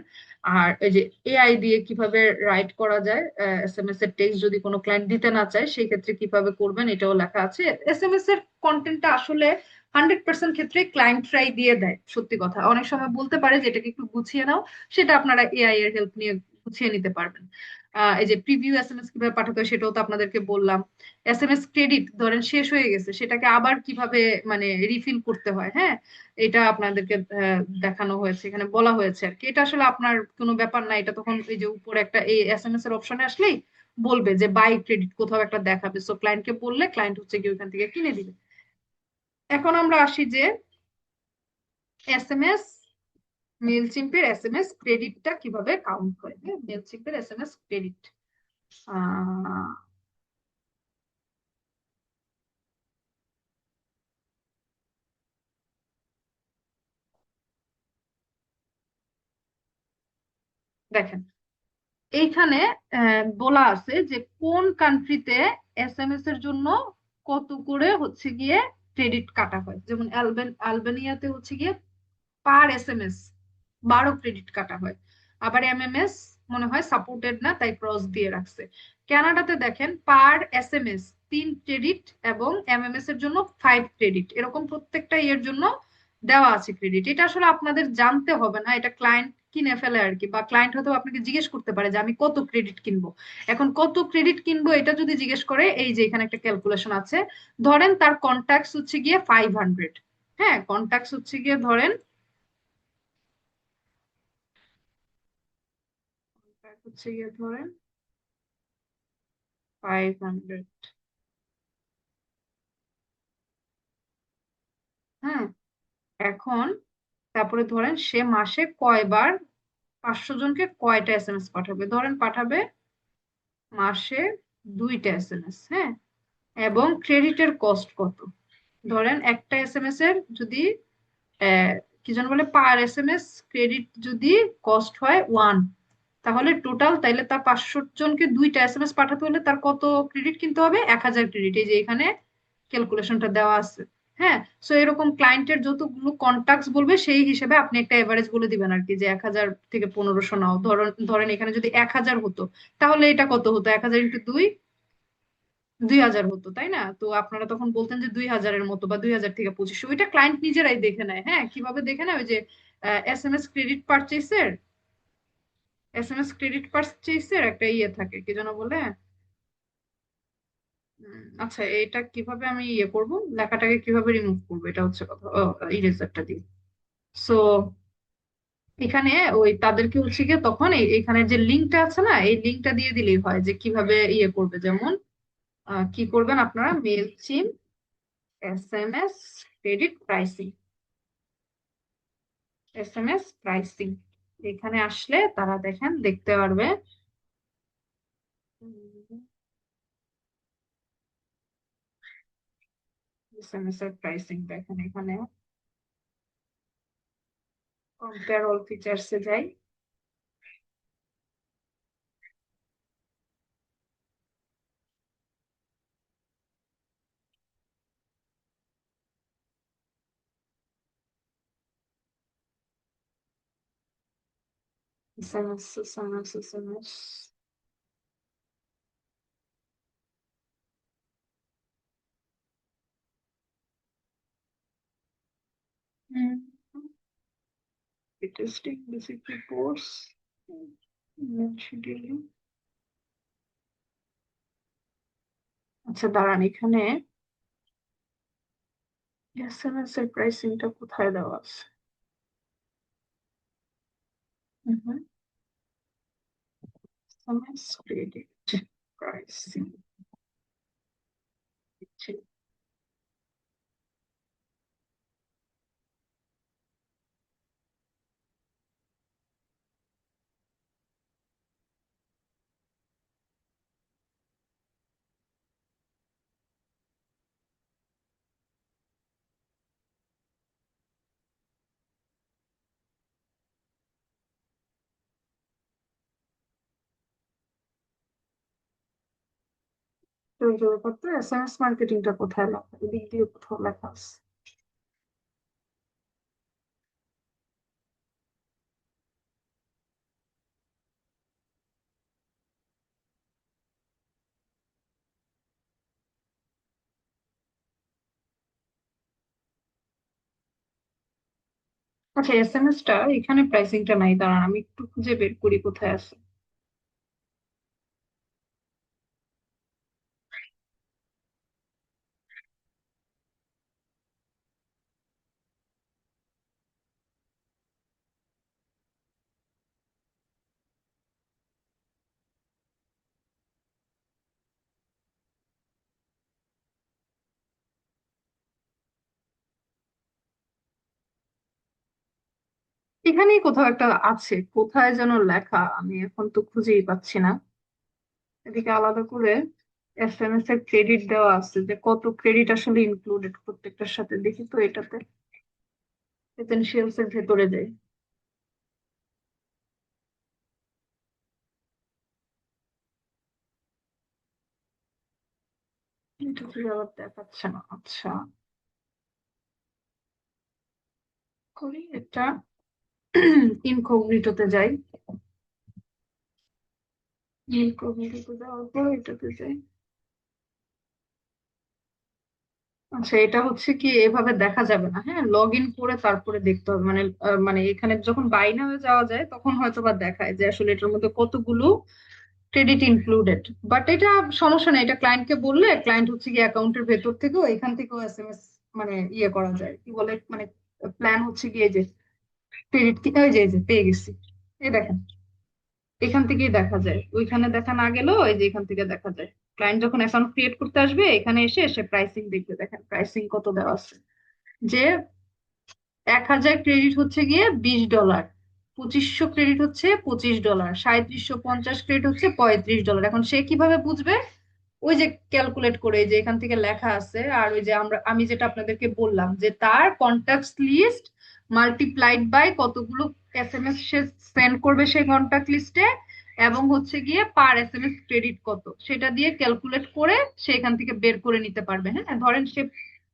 আর এই যে এআই দিয়ে কিভাবে রাইট করা যায়, এসএমএস এর টেক্সট যদি কোনো ক্লায়েন্ট দিতে না চায় সেই ক্ষেত্রে কিভাবে করবেন এটাও লেখা আছে। এসএমএস এর কন্টেন্টটা আসলে 100% ক্ষেত্রে ক্লায়েন্টরাই দিয়ে দেয়, সত্যি কথা। অনেক সময় বলতে পারে যে এটাকে একটু গুছিয়ে নাও, সেটা আপনারা এআই এর হেল্প নিয়ে গুছিয়ে নিতে পারবেন। এই যে প্রিভিউ এসএমএস কিভাবে পাঠাতে হয় সেটাও তো আপনাদেরকে বললাম। এসএমএস ক্রেডিট ধরেন শেষ হয়ে গেছে, সেটাকে আবার কিভাবে মানে রিফিল করতে হয়, হ্যাঁ, এটা আপনাদেরকে দেখানো হয়েছে, এখানে বলা হয়েছে আর কি। এটা আসলে আপনার কোনো ব্যাপার না, এটা তখন এই যে উপরে একটা এই এসএমএস এর অপশনে আসলেই বলবে যে বাই ক্রেডিট কোথাও একটা দেখাবে, সো ক্লায়েন্টকে বললে ক্লায়েন্ট হচ্ছে কি ওখান থেকে কিনে দিবে। এখন আমরা আসি যে এসএমএস মেলচিম্পের এসএমএস ক্রেডিটটা কিভাবে কাউন্ট হয়, হ্যাঁ মেলচিম্পের এসএমএস ক্রেডিট। আহ দেখেন এইখানে বলা আছে যে কোন কান্ট্রিতে এসএমএস এর জন্য কত করে হচ্ছে গিয়ে ক্রেডিট কাটা হয়। যেমন আলবেনিয়াতে হচ্ছে গিয়ে পার এসএমএস 12 ক্রেডিট কাটা হয়। আবার এমএমএস মনে হয় সাপোর্টেড না, তাই ক্রস দিয়ে রাখছে। কানাডাতে দেখেন পার এসএমএস 3 ক্রেডিট এবং এমএমএস এর জন্য 5 ক্রেডিট, এরকম প্রত্যেকটা ইয়ের জন্য দেওয়া আছে ক্রেডিট। এটা আসলে আপনাদের জানতে হবে না, এটা ক্লায়েন্ট কিনে ফেলে আর কি, বা ক্লায়েন্ট হয়তো আপনাকে জিজ্ঞেস করতে পারে যে আমি কত ক্রেডিট কিনবো। এখন কত ক্রেডিট কিনবো এটা যদি জিজ্ঞেস করে, এই যে এখানে একটা ক্যালকুলেশন আছে। ধরেন তার কন্ট্যাক্টস হচ্ছে গিয়ে 500, হ্যাঁ কন্ট্যাক্টস হচ্ছে গিয়ে ধরেন হচ্ছে গিয়ে ধরেন 500, হ্যাঁ। এখন তারপরে ধরেন সে মাসে কয়বার 500 জনকে কয়টা এসএমএস পাঠাবে, ধরেন পাঠাবে মাসে 2টা এসএমএস, হ্যাঁ। এবং ক্রেডিটের কস্ট কত, ধরেন একটা এসএমএস এর যদি আহ, কি যেন বলে পার এসএমএস ক্রেডিট যদি কস্ট হয় 1, তাহলে টোটাল তাইলে তার 500 জনকে 2টা এসএমএস পাঠাতে হলে তার কত ক্রেডিট কিনতে হবে, 1000 ক্রেডিট। এই যে এখানে ক্যালকুলেশনটা দেওয়া আছে, হ্যাঁ। সো এরকম ক্লায়েন্টের যতগুলো কন্টাক্টস বলবে সেই হিসেবে আপনি একটা এভারেজ বলে দিবেন আর কি, যে 1000 থেকে 1500 নাও। ধরেন ধরেন এখানে যদি 1000 হতো, তাহলে এটা কত হতো, 1000 × 2 2000 হতো, তাই না? তো আপনারা তখন বলতেন যে 2000-এর মতো বা 2000 থেকে 2500, ওইটা ক্লায়েন্ট নিজেরাই দেখে নেয়। হ্যাঁ কিভাবে দেখে নেয়, ওই যে এসএমএস ক্রেডিট পারচেসের একটা ইয়ে থাকে, কি যেন বলে। আচ্ছা এটা কিভাবে আমি ইয়ে করব, লেখাটাকে কিভাবে রিমুভ করবো, এটা হচ্ছে কথা, ইরেজারটা দিয়ে। সো এখানে ওই তাদেরকে হচ্ছে গিয়ে তখন এখানে যে লিঙ্কটা আছে না, এই লিঙ্কটা দিয়ে দিলেই হয় যে কিভাবে ইয়ে করবে। যেমন কি করবেন আপনারা, Mailchimp SMS credit pricing, SMS pricing, এখানে আসলে তারা দেখেন দেখতে পারবে এসএমএস এর প্রাইসিং দেখেন এখানে। কম্পেয়ার অল ফিচার্স এ যাই, SMS SMS SMS, testing basic reports, scheduling. আচ্ছা দাঁড়ান, এখানে এসএমএস এর প্রাইসিংটা কোথায় দেওয়া আছে? এসএমএস ক্রেডিট প্রাইসিং, তৈরি করতে এসএমএস মার্কেটিংটা কোথায় লেখা, এদিক দিয়ে কোথাও লেখা আছে? আচ্ছা এসএমএস টা এখানে প্রাইসিংটা নাই, দাঁড়ান আমি একটু খুঁজে বের করি কোথায় আছে। এখানেই কোথাও একটা আছে, কোথায় যেন লেখা, আমি এখন তো খুঁজেই পাচ্ছি না। এদিকে আলাদা করে এসএমএস এর ক্রেডিট দেওয়া আছে, যে কত ক্রেডিট আসলে ইনক্লুডেড প্রত্যেকটার সাথে, দেখি তো এটাতে এসেনশিয়ালস এর ভেতরে যাই। এটা তো আবার দেখাচ্ছে না, আচ্ছা করি এটা। ইনকগনিটোতে যাই, ইনকগনিটোতে যাওয়ার পর এটাতে যাই। আচ্ছা, এটা হচ্ছে কি এভাবে দেখা যাবে না, হ্যাঁ, লগ ইন করে তারপরে দেখতে হবে, মানে মানে এখানে যখন বাই নামে যাওয়া যায় তখন হয়তো বা দেখায় যে আসলে এটার মধ্যে কতগুলো ক্রেডিট ইনক্লুডেড। বাট এটা সমস্যা নেই, এটা ক্লায়েন্টকে বললে ক্লায়েন্ট হচ্ছে কি অ্যাকাউন্টের ভেতর থেকেও এখান থেকেও এসএমএস মানে ইয়ে করা যায়, কি বলে মানে প্ল্যান হচ্ছে গিয়ে যে ক্রেডিট কি, ওই যে এই যে পেয়ে গেছি, এই দেখেন এখান থেকেই দেখা যায়, ওইখানে দেখা না গেলেও এই যে এখান থেকে দেখা যায়। ক্লায়েন্ট যখন অ্যাকাউন্ট ক্রিয়েট করতে আসবে এখানে এসে এসে প্রাইসিং দেখবে, দেখেন প্রাইসিং কত দেওয়া আছে, যে 1000 ক্রেডিট হচ্ছে গিয়ে $20, 2500 ক্রেডিট হচ্ছে $25, 3750 ক্রেডিট হচ্ছে $35। এখন সে কিভাবে বুঝবে? ওই যে ক্যালকুলেট করে এই যে এখান থেকে লেখা আছে, আর ওই যে আমি যেটা আপনাদেরকে বললাম যে তার কন্টাক্ট লিস্ট মাল্টিপ্লাইড বাই কতগুলো এসএমএস সে সেন্ড করবে সেই কন্টাক্ট লিস্টে, এবং হচ্ছে গিয়ে পার এসএমএস ক্রেডিট কত সেটা দিয়ে ক্যালকুলেট করে সে এখান থেকে বের করে নিতে পারবে। হ্যাঁ, ধরেন সে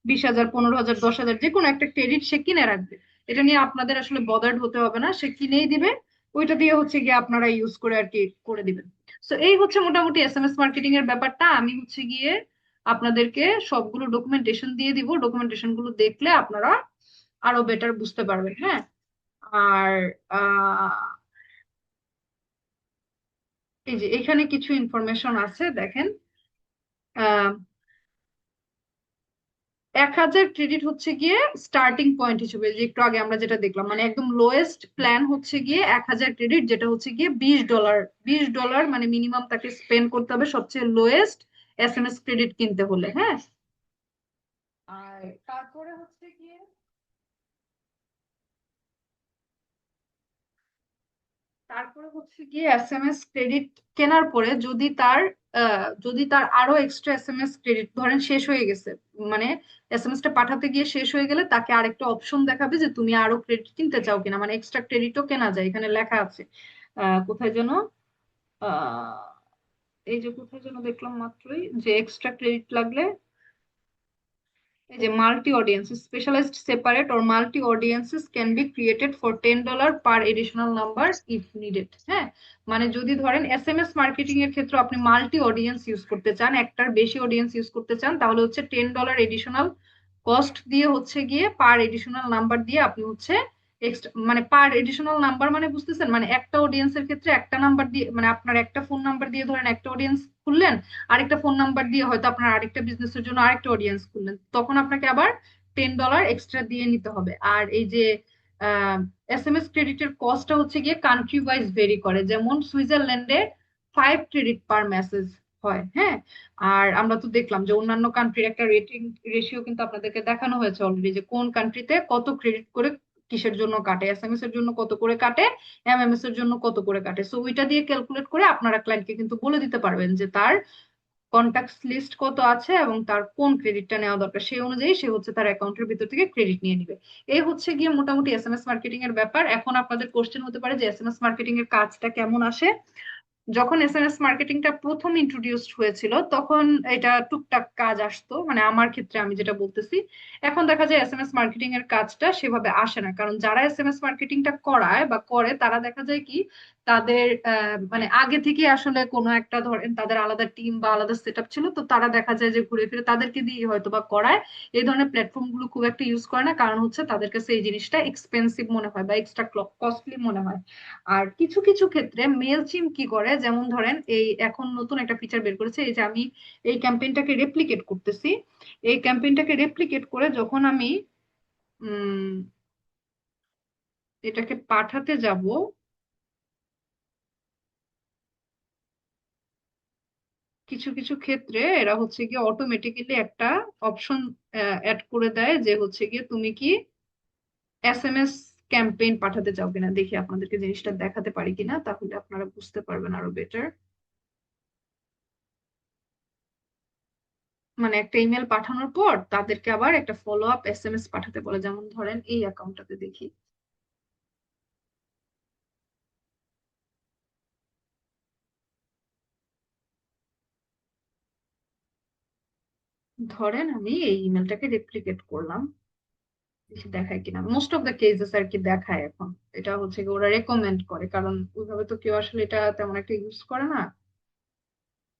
20,000, 15,000, 10,000 যে কোনো একটা ক্রেডিট সে কিনে রাখবে, এটা নিয়ে আপনাদের আসলে বদার্ড হতে হবে না, সে কিনেই দিবে, ওইটা দিয়ে হচ্ছে গিয়ে আপনারা ইউজ করে আর কি করে দিবেন। তো এই হচ্ছে মোটামুটি এসএমএস মার্কেটিং এর ব্যাপারটা। আমি হচ্ছে গিয়ে আপনাদেরকে সবগুলো ডকুমেন্টেশন দিয়ে দিব, ডকুমেন্টেশন গুলো দেখলে আপনারা আরো বেটার বুঝতে পারবেন। হ্যাঁ, আর আহ এই যে এখানে কিছু ইনফরমেশন আছে দেখেন। আহ 1000 ক্রেডিট হচ্ছে গিয়ে স্টার্টিং পয়েন্ট হিসেবে, যে একটু আগে আমরা যেটা দেখলাম, মানে একদম লোয়েস্ট প্ল্যান হচ্ছে গিয়ে 1000 ক্রেডিট, যেটা হচ্ছে গিয়ে $20। $20 মানে মিনিমাম তাকে স্পেন্ড করতে হবে সবচেয়ে লোয়েস্ট এসএমএস ক্রেডিট কিনতে হলে। হ্যাঁ, আর তারপরে হচ্ছে গিয়ে এসএমএস ক্রেডিট কেনার পরে যদি তার আরো এক্সট্রা এসএমএস ক্রেডিট ধরেন শেষ হয়ে গেছে, মানে এসএমএস টা পাঠাতে গিয়ে শেষ হয়ে গেলে তাকে আরেকটা অপশন দেখাবে যে তুমি আরো ক্রেডিট কিনতে চাও কিনা, মানে এক্সট্রা ক্রেডিটও কেনা যায়, এখানে লেখা আছে। কোথায় যেন আহ এই যে কোথায় যেন দেখলাম মাত্রই, যে এক্সট্রা ক্রেডিট লাগলে এই যে multi audiences specialised separate or multi audiences can be created for $10 per additional number if needed. হ্যাঁ, মানে যদি ধরেন এসএমএস মার্কেটিং এর ক্ষেত্রে আপনি মাল্টি অডিয়েন্স ইউজ করতে চান, একটার বেশি অডিয়েন্স ইউজ করতে চান, তাহলে হচ্ছে $10 এডিশনাল কস্ট দিয়ে হচ্ছে গিয়ে পার এডিশনাল নাম্বার দিয়ে আপনি হচ্ছে এক্সট্রা, মানে পার এডিশনাল নাম্বার মানে বুঝতেছেন, মানে একটা অডিয়েন্সের ক্ষেত্রে একটা নাম্বার দিয়ে, মানে আপনার একটা ফোন নাম্বার দিয়ে ধরেন একটা অডিয়েন্স খুললেন, আরেকটা ফোন নাম্বার দিয়ে হয়তো আপনার আরেকটা বিজনেসের জন্য আরেকটা অডিয়েন্স খুললেন, তখন আপনাকে আবার $10 এক্সট্রা দিয়ে নিতে হবে। আর এই যে এসএমএস ক্রেডিটের কস্টটা হচ্ছে গিয়ে কান্ট্রি ওয়াইজ ভেরি করে, যেমন সুইজারল্যান্ডে 5 ক্রেডিট পার মেসেজ হয়। হ্যাঁ, আর আমরা তো দেখলাম যে অন্যান্য কান্ট্রির একটা রেটিং রেশিও কিন্তু আপনাদেরকে দেখানো হয়েছে অলরেডি, যে কোন কান্ট্রিতে কত ক্রেডিট করে কিসের জন্য কাটে, এসএমএস এর জন্য কত করে কাটে, এমএমএস এর জন্য কত করে কাটে। সো ওইটা দিয়ে ক্যালকুলেট করে আপনারা ক্লায়েন্টকে কিন্তু বলে দিতে পারবেন যে তার কন্টাক্ট লিস্ট কত আছে এবং তার কোন ক্রেডিটটা নেওয়া দরকার, সেই অনুযায়ী সে হচ্ছে তার অ্যাকাউন্টের ভিতর থেকে ক্রেডিট নিয়ে নিবে। এই হচ্ছে গিয়ে মোটামুটি এসএমএস মার্কেটিং এর ব্যাপার। এখন আপনাদের কোশ্চেন হতে পারে যে এসএমএস মার্কেটিং এর কাজটা কেমন আসে। যখন এসএমএস মার্কেটিংটা প্রথম ইন্ট্রোডিউসড হয়েছিল তখন এটা টুকটাক কাজ আসতো, মানে আমার ক্ষেত্রে আমি যেটা বলতেছি। এখন দেখা যায় এসএমএস মার্কেটিং এর কাজটা সেভাবে আসে না, কারণ যারা এসএমএস মার্কেটিংটা করায় বা করে তারা দেখা যায় কি তাদের মানে আগে থেকে আসলে কোনো একটা ধরেন তাদের আলাদা টিম বা আলাদা সেট আপ ছিল, তো তারা দেখা যায় যে ঘুরে ফিরে তাদেরকে দিয়ে হয়তো বা করায়। এই ধরনের প্ল্যাটফর্ম গুলো খুব একটা ইউজ করে না, কারণ হচ্ছে তাদের কাছে এই জিনিসটা এক্সপেন্সিভ মনে হয় বা এক্সট্রা কস্টলি মনে হয়। আর কিছু কিছু ক্ষেত্রে মেলচিম কি করে, যেমন ধরেন এই এখন নতুন একটা ফিচার বের করেছে, এই যে আমি এই ক্যাম্পেইনটাকে রেপ্লিকেট করতেছি, এই ক্যাম্পেইনটাকে রেপ্লিকেট করে যখন আমি উম এটাকে পাঠাতে যাব, কিছু কিছু ক্ষেত্রে এরা হচ্ছে গিয়ে অটোমেটিক্যালি একটা অপশন অ্যাড করে দেয় যে হচ্ছে গিয়ে তুমি কি এসএমএস ক্যাম্পেইন পাঠাতে চাও কিনা। দেখি আপনাদেরকে জিনিসটা দেখাতে পারি কিনা, তাহলে আপনারা বুঝতে পারবেন আরো বেটার। মানে একটা ইমেল পাঠানোর পর তাদেরকে আবার একটা ফলো আপ এসএমএস পাঠাতে বলে, যেমন ধরেন এই অ্যাকাউন্টটাতে দেখি। ধরেন আমি এই ইমেলটাকে রেপ্লিকেট করলাম, দেখি দেখায় কিনা। মোস্ট অফ দ্য কেসেস আর কি দেখায় এখন। এটা হচ্ছে কি ওরা রেকমেন্ড করে, কারণ ওইভাবে তো কেউ আসলে এটা তেমন একটা ইউজ করে না।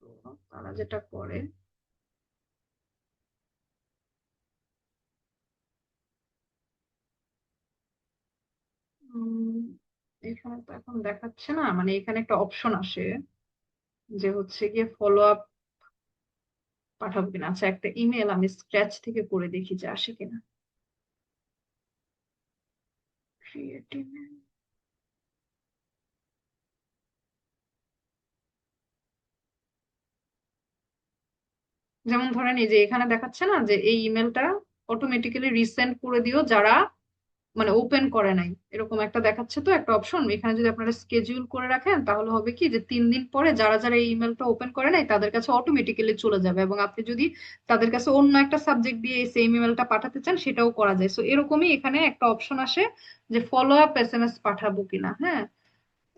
তো তারা যেটা করে, উম, এখানে তো এখন দেখাচ্ছে না, মানে এখানে একটা অপশন আসে যে হচ্ছে গিয়ে ফলো আপ পাঠাবো কিনা। আচ্ছা, একটা ইমেল আমি স্ক্র্যাচ থেকে করে দেখি যে আসে কিনা। Create email. যেমন ধরেন এই যে এখানে দেখাচ্ছে না যে এই ইমেলটা অটোমেটিক্যালি রিসেন্ড করে দিও যারা মানে ওপেন করে নাই, এরকম একটা দেখাচ্ছে। তো একটা অপশন এখানে যদি আপনারা স্কেডিউল করে রাখেন, তাহলে হবে কি যে 3 দিন পরে যারা যারা এই ইমেলটা ওপেন করে নাই তাদের কাছে অটোমেটিক্যালি চলে যাবে, এবং আপনি যদি তাদের কাছে অন্য একটা সাবজেক্ট দিয়ে সেম ইমেলটা পাঠাতে চান সেটাও করা যায়। সো এরকমই এখানে একটা অপশন আসে যে ফলো আপ এসএমএস পাঠাবো কিনা। হ্যাঁ,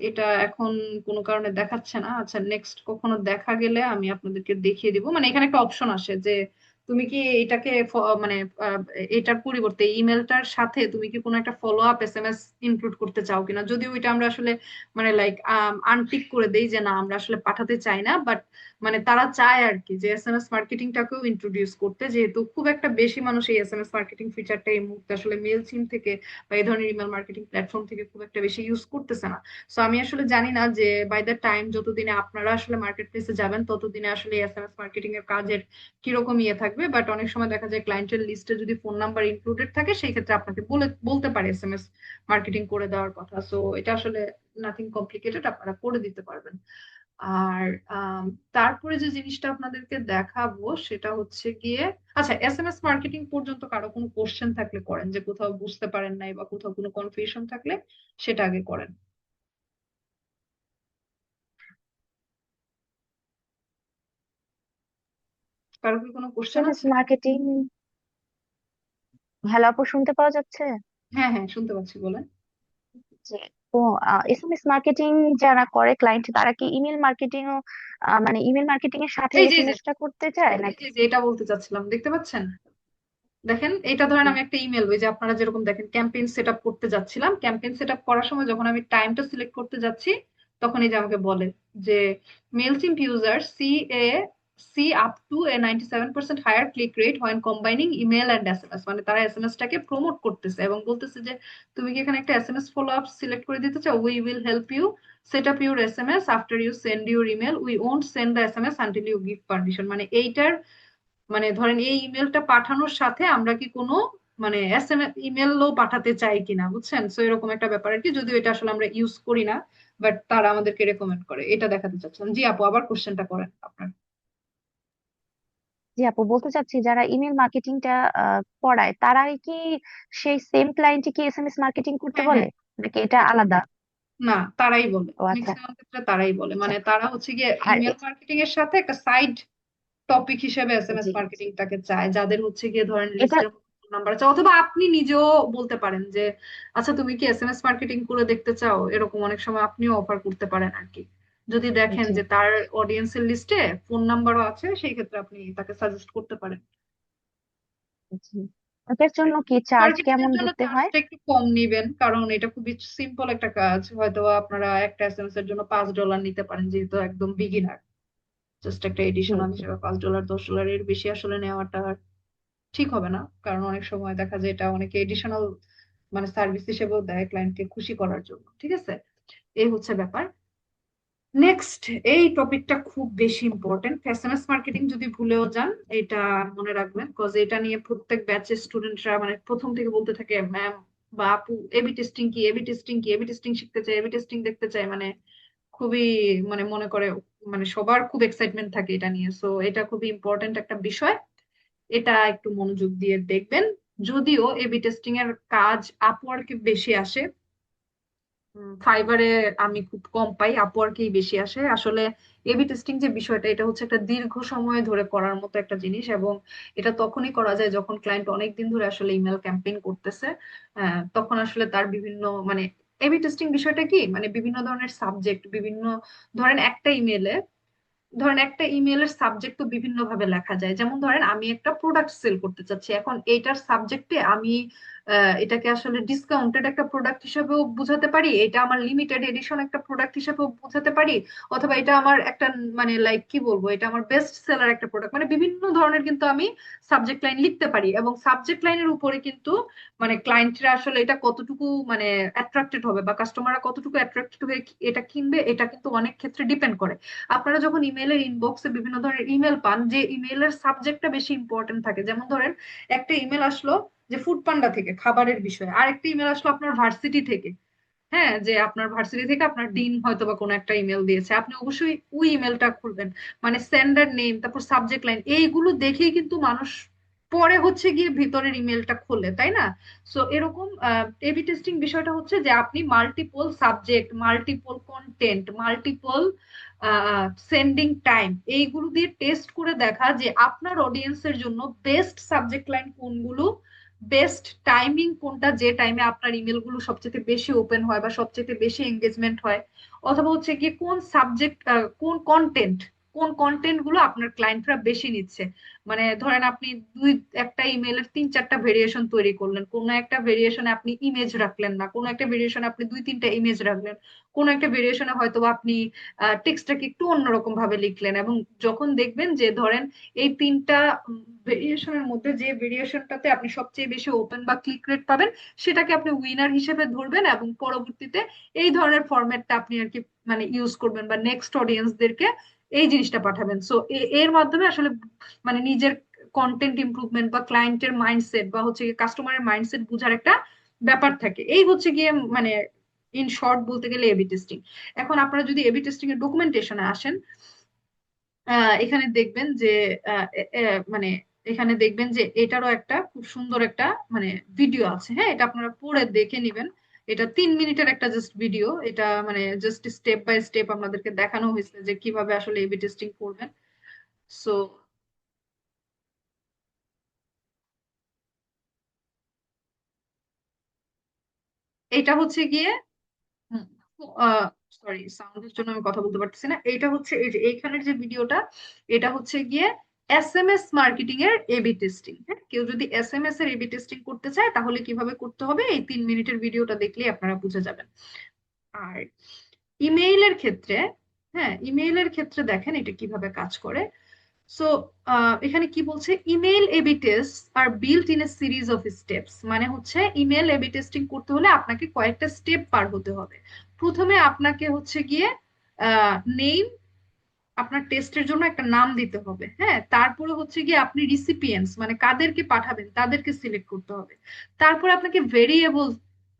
এটা এখন কোনো কারণে দেখাচ্ছে না। আচ্ছা, নেক্সট কখনো দেখা গেলে আমি আপনাদেরকে দেখিয়ে দিব। মানে এখানে একটা অপশন আসে যে তুমি কি এটাকে মানে আহ, এটার পরিবর্তে ইমেলটার সাথে তুমি কি কোনো একটা ফলো আপ এসএমএস ইনক্লুড করতে চাও কিনা। যদিও ওইটা আমরা আসলে মানে লাইক আনটিক করে দেই যে না, আমরা আসলে পাঠাতে চাই না, বাট মানে তারা চায় আর কি যে এসএমএস মার্কেটিংটাকেও ইন্ট্রোডিউস করতে, যেহেতু খুব একটা বেশি মানুষ এই এসএমএস মার্কেটিং ফিচারটা এই মুহূর্তে আসলে মেল সিম থেকে বা এই ধরনের ইমেল মার্কেটিং প্ল্যাটফর্ম থেকে খুব একটা বেশি ইউজ করতেছে না। সো আমি আসলে জানি না যে বাই দ্য টাইম যতদিনে আপনারা আসলে মার্কেট প্লেসে যাবেন ততদিনে আসলে এসএমএস মার্কেটিং এর কাজের কিরকম ইয়ে থাকবে। বাট অনেক সময় দেখা যায় ক্লায়েন্টের লিস্টে যদি ফোন নাম্বার ইনক্লুডেড থাকে সেই ক্ষেত্রে আপনাকে বলতে পারে এসএমএস মার্কেটিং করে দেওয়ার কথা। সো এটা আসলে নাথিং কমপ্লিকেটেড, আপনারা করে দিতে পারবেন। আর আম, তারপরে যে জিনিসটা আপনাদেরকে দেখাবো সেটা হচ্ছে গিয়ে, আচ্ছা এসএমএস মার্কেটিং পর্যন্ত কারো কোনো কোশ্চেন থাকলে করেন, যে কোথাও বুঝতে পারেন নাই বা কোথাও কোনো কনফিউশন থাকলে সেটা আগে করেন। কারো কি কোনো কোশ্চেন
এসএমএস
আছে?
মার্কেটিং। হ্যালো আপু, শুনতে পাওয়া যাচ্ছে?
হ্যাঁ হ্যাঁ, শুনতে পাচ্ছি, বলেন।
যে ও, এসএমএস মার্কেটিং যারা করে ক্লায়েন্ট, তারা কি ইমেল মার্কেটিং ও মানে ইমেল মার্কেটিং এর সাথে
এই যে
এসএমএস টা করতে চায়
এই
নাকি?
যে যে এটা বলতে চাচ্ছিলাম, দেখতে পাচ্ছেন? দেখেন, এটা ধরেন
জি।
আমি একটা ইমেল, ওই যে আপনারা যেরকম দেখেন ক্যাম্পেইন সেট আপ করতে যাচ্ছিলাম, ক্যাম্পেইন সেট আপ করার সময় যখন আমি টাইমটা সিলেক্ট করতে যাচ্ছি, তখন এই যে আমাকে বলে যে Mailchimp users see up to a 97% higher click rate when combining email and SMS. মানে তারা এসএমএস টাকে প্রমোট করতেছে এবং বলতেছে যে তুমি কি এখানে একটা এসএমএস ফলো আপ সিলেক্ট করে দিতে চাও, we will help you set up your SMS after you send your email, we won't send the SMS until you give permission. মানে এইটার মানে ধরেন এই ইমেলটা পাঠানোর সাথে আমরা কি কোনো মানে এসএমএস ইমেলও পাঠাতে চাই কিনা, বুঝছেন? সো এরকম একটা ব্যাপার আর কি, যদিও এটা আসলে আমরা ইউজ করি না, বাট তারা আমাদেরকে রেকমেন্ড করে। এটা দেখাতে চাচ্ছিলাম। জি আপু, আবার কোশ্চেনটা করেন আপনার।
জি আপু, বলতে চাচ্ছি যারা ইমেল মার্কেটিংটা করায় তারাই কি সেই সেম ক্লায়েন্টই কি এসএমএস মার্কেটিং করতে
হ্যাঁ
বলে,
হ্যাঁ,
নাকি এটা আলাদা?
না তারাই বলে,
ও আচ্ছা।
ম্যাক্সিমাম ক্ষেত্রে তারাই বলে।
আচ্ছা।
মানে তারা হচ্ছে গিয়ে
আর
ইমেল মার্কেটিং এর সাথে একটা সাইড টপিক হিসেবে এসএমএস
জি,
মার্কেটিংটাকে চায়, যাদের হচ্ছে গিয়ে ধরেন
এটা
লিস্টের নাম্বার চাও, অথবা আপনি নিজেও বলতে পারেন যে আচ্ছা তুমি কি এসএমএস মার্কেটিং করে দেখতে চাও, এরকম অনেক সময় আপনিও অফার করতে পারেন আর কি। যদি দেখেন
জি,
যে তার অডিয়েন্সের লিস্টে ফোন নাম্বারও আছে, সেই ক্ষেত্রে আপনি তাকে সাজেস্ট করতে পারেন।
জি। এটার জন্য কি চার্জ
মার্কেটিং
কেমন
এর জন্য
ধরতে হয়?
চার্জটা একটু কম নিবেন, কারণ এটা খুবই সিম্পল একটা কাজ। হয়তো আপনারা একটা এসএমএস এর জন্য $5 নিতে পারেন, যেহেতু একদম বিগিনার। জাস্ট একটা
জি,
এডিশনাল
জি,
হিসেবে $5 $10 বেশি আসলে নেওয়াটা ঠিক হবে না, কারণ অনেক সময় দেখা যায় এটা অনেকে এডিশনাল মানে সার্ভিস হিসেবেও দেয় ক্লায়েন্টকে খুশি করার জন্য। ঠিক আছে, এই হচ্ছে ব্যাপার। নেক্সট, এই টপিকটা খুব বেশি ইম্পর্টেন্ট। এসএমএস মার্কেটিং যদি ভুলেও যান, এটা মনে রাখবেন, কজ এটা নিয়ে প্রত্যেক ব্যাচের স্টুডেন্টরা মানে প্রথম থেকে বলতে থাকে ম্যাম বা আপু এবি টেস্টিং কি, এবি টেস্টিং কি, এবি টেস্টিং শিখতে চাই, এবি টেস্টিং দেখতে চাই। মানে খুবই মানে মনে করে মানে সবার খুব এক্সাইটমেন্ট থাকে এটা নিয়ে। সো এটা খুবই ইম্পর্টেন্ট একটা বিষয়, এটা একটু মনোযোগ দিয়ে দেখবেন। যদিও এবি টেস্টিং এর কাজ আপওয়ার্কে বেশি আসে, ফাইবারে আমি খুব কম পাই, আপওয়ার্কেই বেশি আসে আসলে। এবি টেস্টিং যে বিষয়টা, এটা হচ্ছে একটা দীর্ঘ সময় ধরে করার মতো একটা জিনিস, এবং এটা তখনই করা যায় যখন ক্লায়েন্ট অনেক দিন ধরে আসলে ইমেল ক্যাম্পেইন করতেছে। তখন আসলে তার বিভিন্ন মানে এবি টেস্টিং বিষয়টা কি, মানে বিভিন্ন ধরনের সাবজেক্ট, বিভিন্ন ধরেন একটা ইমেলের সাবজেক্ট তো বিভিন্ন ভাবে লেখা যায়। যেমন ধরেন আমি একটা প্রোডাক্ট সেল করতে চাচ্ছি, এখন এইটার সাবজেক্টে আমি এটাকে আসলে ডিসকাউন্টেড একটা প্রোডাক্ট হিসেবেও বোঝাতে পারি, এটা আমার লিমিটেড এডিশন একটা প্রোডাক্ট হিসেবেও বোঝাতে পারি, অথবা এটা আমার একটা মানে লাইক কি বলবো, এটা আমার বেস্ট সেলার একটা প্রোডাক্ট, মানে বিভিন্ন ধরনের কিন্তু আমি সাবজেক্ট লাইন লিখতে পারি। এবং সাবজেক্ট লাইনের উপরে কিন্তু মানে ক্লায়েন্টরা আসলে এটা কতটুকু মানে অ্যাট্রাক্টেড হবে বা কাস্টমাররা কতটুকু অ্যাট্রাক্টেড হয়ে এটা কিনবে, এটা কিন্তু অনেক ক্ষেত্রে ডিপেন্ড করে। আপনারা যখন ইমেলের ইনবক্সে বিভিন্ন ধরনের ইমেল পান, যে ইমেলের সাবজেক্টটা বেশি ইম্পর্টেন্ট থাকে, যেমন ধরেন একটা ইমেল আসলো যে ফুড পান্ডা থেকে খাবারের বিষয়ে, আর একটা ইমেল আসলো আপনার ভার্সিটি থেকে, হ্যাঁ, যে আপনার ভার্সিটি থেকে আপনার ডিন হয়তো বা কোনো একটা ইমেল দিয়েছে, আপনি অবশ্যই ওই ইমেলটা খুলবেন। মানে সেন্ডার নেম, তারপর সাবজেক্ট লাইন, এইগুলো দেখেই কিন্তু মানুষ পরে হচ্ছে গিয়ে ভিতরের ইমেলটা খোলে, তাই না? সো এরকম এবি টেস্টিং বিষয়টা হচ্ছে যে আপনি multiple subject, multiple content, multiple sending time, এইগুলো দিয়ে টেস্ট করে দেখা যে আপনার অডিয়েন্সের জন্য বেস্ট সাবজেক্ট লাইন কোনগুলো, বেস্ট টাইমিং কোনটা, যে টাইমে আপনার ইমেল গুলো সবচেয়ে বেশি ওপেন হয় বা সবচেয়ে বেশি এঙ্গেজমেন্ট হয়, অথবা হচ্ছে গিয়ে কোন সাবজেক্ট, কোন কন্টেন্ট গুলো আপনার ক্লায়েন্টরা বেশি নিচ্ছে। মানে ধরেন আপনি দুই একটা ইমেলের তিন চারটা ভেরিয়েশন তৈরি করলেন, কোন একটা ভেরিয়েশনে আপনি ইমেজ রাখলেন না, কোন একটা ভেরিয়েশনে আপনি দুই তিনটা ইমেজ রাখলেন, কোন একটা ভেরিয়েশনে হয়তো বা আপনি টেক্সটটাকে একটু অন্যরকম ভাবে লিখলেন, এবং যখন দেখবেন যে ধরেন এই তিনটা ভেরিয়েশনের মধ্যে যে ভেরিয়েশনটাতে আপনি সবচেয়ে বেশি ওপেন বা ক্লিক রেট পাবেন, সেটাকে আপনি উইনার হিসেবে ধরবেন, এবং পরবর্তীতে এই ধরনের ফরম্যাটটা আপনি আর কি মানে ইউজ করবেন বা নেক্সট অডিয়েন্সদেরকে এই জিনিসটা পাঠাবেন। সো এর মাধ্যমে আসলে মানে নিজের কন্টেন্ট ইমপ্রুভমেন্ট বা ক্লায়েন্টের মাইন্ডসেট বা হচ্ছে কাস্টমারের মাইন্ডসেট বুঝার একটা ব্যাপার থাকে। এই হচ্ছে গিয়ে মানে ইন শর্ট বলতে গেলে এবি টেস্টিং। এখন আপনারা যদি এবি টেস্টিং এর ডকুমেন্টেশনে আসেন, এখানে দেখবেন যে মানে এখানে দেখবেন যে এটারও একটা খুব সুন্দর একটা মানে ভিডিও আছে, হ্যাঁ, এটা আপনারা পড়ে দেখে নিবেন। এটা 3 মিনিটের একটা জাস্ট ভিডিও, এটা মানে জাস্ট স্টেপ বাই স্টেপ আপনাদেরকে দেখানো হয়েছে যে কিভাবে আসলে এবি টেস্টিং করবেন। সো এটা হচ্ছে গিয়ে সরি, সাউন্ডের জন্য আমি কথা বলতে পারতেছি না। এটা হচ্ছে এই যে এইখানের যে ভিডিওটা, এটা হচ্ছে গিয়ে এসএমএস মার্কেটিং এর এবি টেস্টিং। হ্যাঁ, কেউ যদি এসএমএস এর এবি টেস্টিং করতে চায় তাহলে কিভাবে করতে হবে, এই 3 মিনিটের ভিডিওটা দেখলেই আপনারা বুঝে যাবেন। আর ইমেইলের ক্ষেত্রে, হ্যাঁ, ইমেইলের ক্ষেত্রে দেখেন এটা কিভাবে কাজ করে। সো এখানে কি বলছে, email AB test are built in a series of steps, মানে হচ্ছে ইমেল এবি টেস্টিং করতে হলে আপনাকে কয়েকটা স্টেপ পার হতে হবে। প্রথমে আপনাকে হচ্ছে গিয়ে নেম, আপনার টেস্টের জন্য একটা নাম দিতে হবে, হ্যাঁ, তারপরে হচ্ছে গিয়ে আপনি রিসিপিয়েন্টস মানে কাদেরকে পাঠাবেন তাদেরকে সিলেক্ট করতে হবে। তারপরে আপনাকে ভেরিয়েবল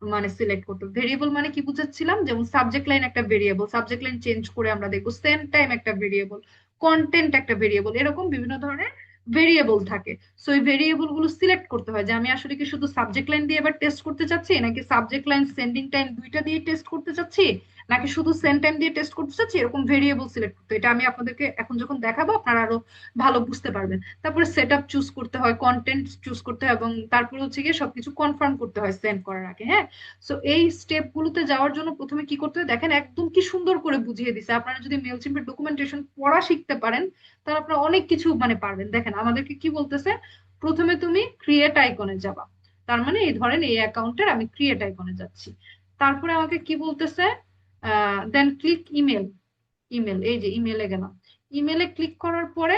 মানে সিলেক্ট করতে হবে। ভেরিয়েবল মানে কি বুঝাচ্ছিলাম, যেমন সাবজেক্ট লাইন একটা ভেরিয়েবল, সাবজেক্ট লাইন চেঞ্জ করে আমরা দেখবো, সেন্ড টাইম একটা ভেরিয়েবল, কন্টেন্ট একটা ভেরিয়েবল, এরকম বিভিন্ন ধরনের ভেরিয়েবল থাকে। সো এই ভেরিয়েবল গুলো সিলেক্ট করতে হয় যে আমি আসলে কি শুধু সাবজেক্ট লাইন দিয়ে এবার টেস্ট করতে চাচ্ছি, নাকি সাবজেক্ট লাইন সেন্ডিং টাইম দুইটা দিয়ে টেস্ট করতে চাচ্ছি, নাকি শুধু সেন্ড টাইম দিয়ে টেস্ট করতে চাচ্ছি, এরকম ভেরিয়েবল সিলেক্ট করতে হয়। এটা আমি আপনাদেরকে এখন যখন দেখাবো আপনারা আরো ভালো বুঝতে পারবেন। তারপরে সেট আপ চুজ করতে হয়, কন্টেন্ট চুজ করতে হয়, এবং তারপরে হচ্ছে গিয়ে সবকিছু কনফার্ম করতে হয় সেন্ড করার আগে, হ্যাঁ। সো এই স্টেপ গুলোতে যাওয়ার জন্য প্রথমে কি করতে হয় দেখেন, একদম কি সুন্দর করে বুঝিয়ে দিছে। আপনারা যদি মেলচিম্পের ডকুমেন্টেশন পড়া শিখতে পারেন তাহলে আপনারা অনেক কিছু মানে পারবেন। দেখেন আমাদেরকে কি বলতেছে, প্রথমে তুমি ক্রিয়েট আইকনে যাবা, তার মানে এই ধরেন এই অ্যাকাউন্টের আমি ক্রিয়েট আইকনে যাচ্ছি। তারপরে আমাকে কি বলতেছে, দেন ক্লিক ইমেল, ইমেল, এই যে ইমেলে গেলাম, ইমেলে ক্লিক করার পরে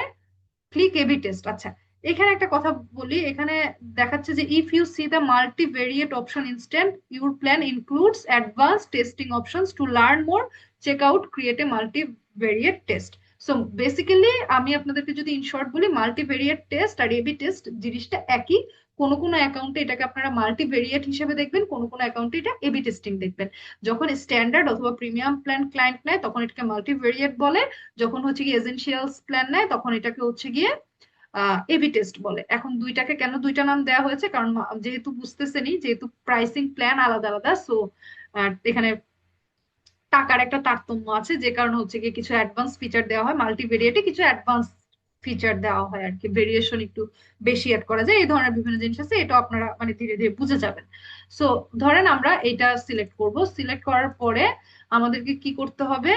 ক্লিক এবি টেস্ট। আচ্ছা, এখানে একটা কথা বলি, এখানে দেখাচ্ছে যে if you see the multivariate option instant your plan includes advance testing options to learn more, check out create a multivariate test. So basically আমি আপনাদেরকে যদি ইন শর্ট বলি, মাল্টিভেরিয়েট টেস্ট আর এবি টেস্ট জিনিসটা একই। কোনো কোনো অ্যাকাউন্টে এটাকে আপনারা মাল্টিভেরিয়েট হিসেবে দেখবেন, কোনো কোনো অ্যাকাউন্টে এটা এবি টেস্টিং দেখবেন। যখন স্ট্যান্ডার্ড অথবা প্রিমিয়াম প্ল্যান ক্লায়েন্ট নেয় তখন এটাকে মাল্টিভেরিয়েট বলে, যখন হচ্ছে গিয়ে এসেনশিয়ালস প্ল্যান নেয় তখন এটাকে হচ্ছে গিয়ে এবি টেস্ট বলে। এখন দুইটাকে কেন দুইটা নাম দেওয়া হয়েছে, কারণ যেহেতু বুঝতেছেনি যেহেতু প্রাইসিং প্ল্যান আলাদা আলাদা, সো এখানে টাকার একটা তারতম্য আছে, যে কারণে হচ্ছে কি কিছু অ্যাডভান্স ফিচার দেওয়া হয় মাল্টিভেরিয়েটে, কিছু অ্যাডভান্স ফিচার দেওয়া হয় আর কি, ভেরিয়েশন একটু বেশি অ্যাড করা যায়, এই ধরনের বিভিন্ন জিনিস আছে, এটা আপনারা মানে ধীরে ধীরে বুঝে যাবেন। সো ধরেন আমরা এটা সিলেক্ট করব, সিলেক্ট করার পরে আমাদেরকে কি করতে হবে,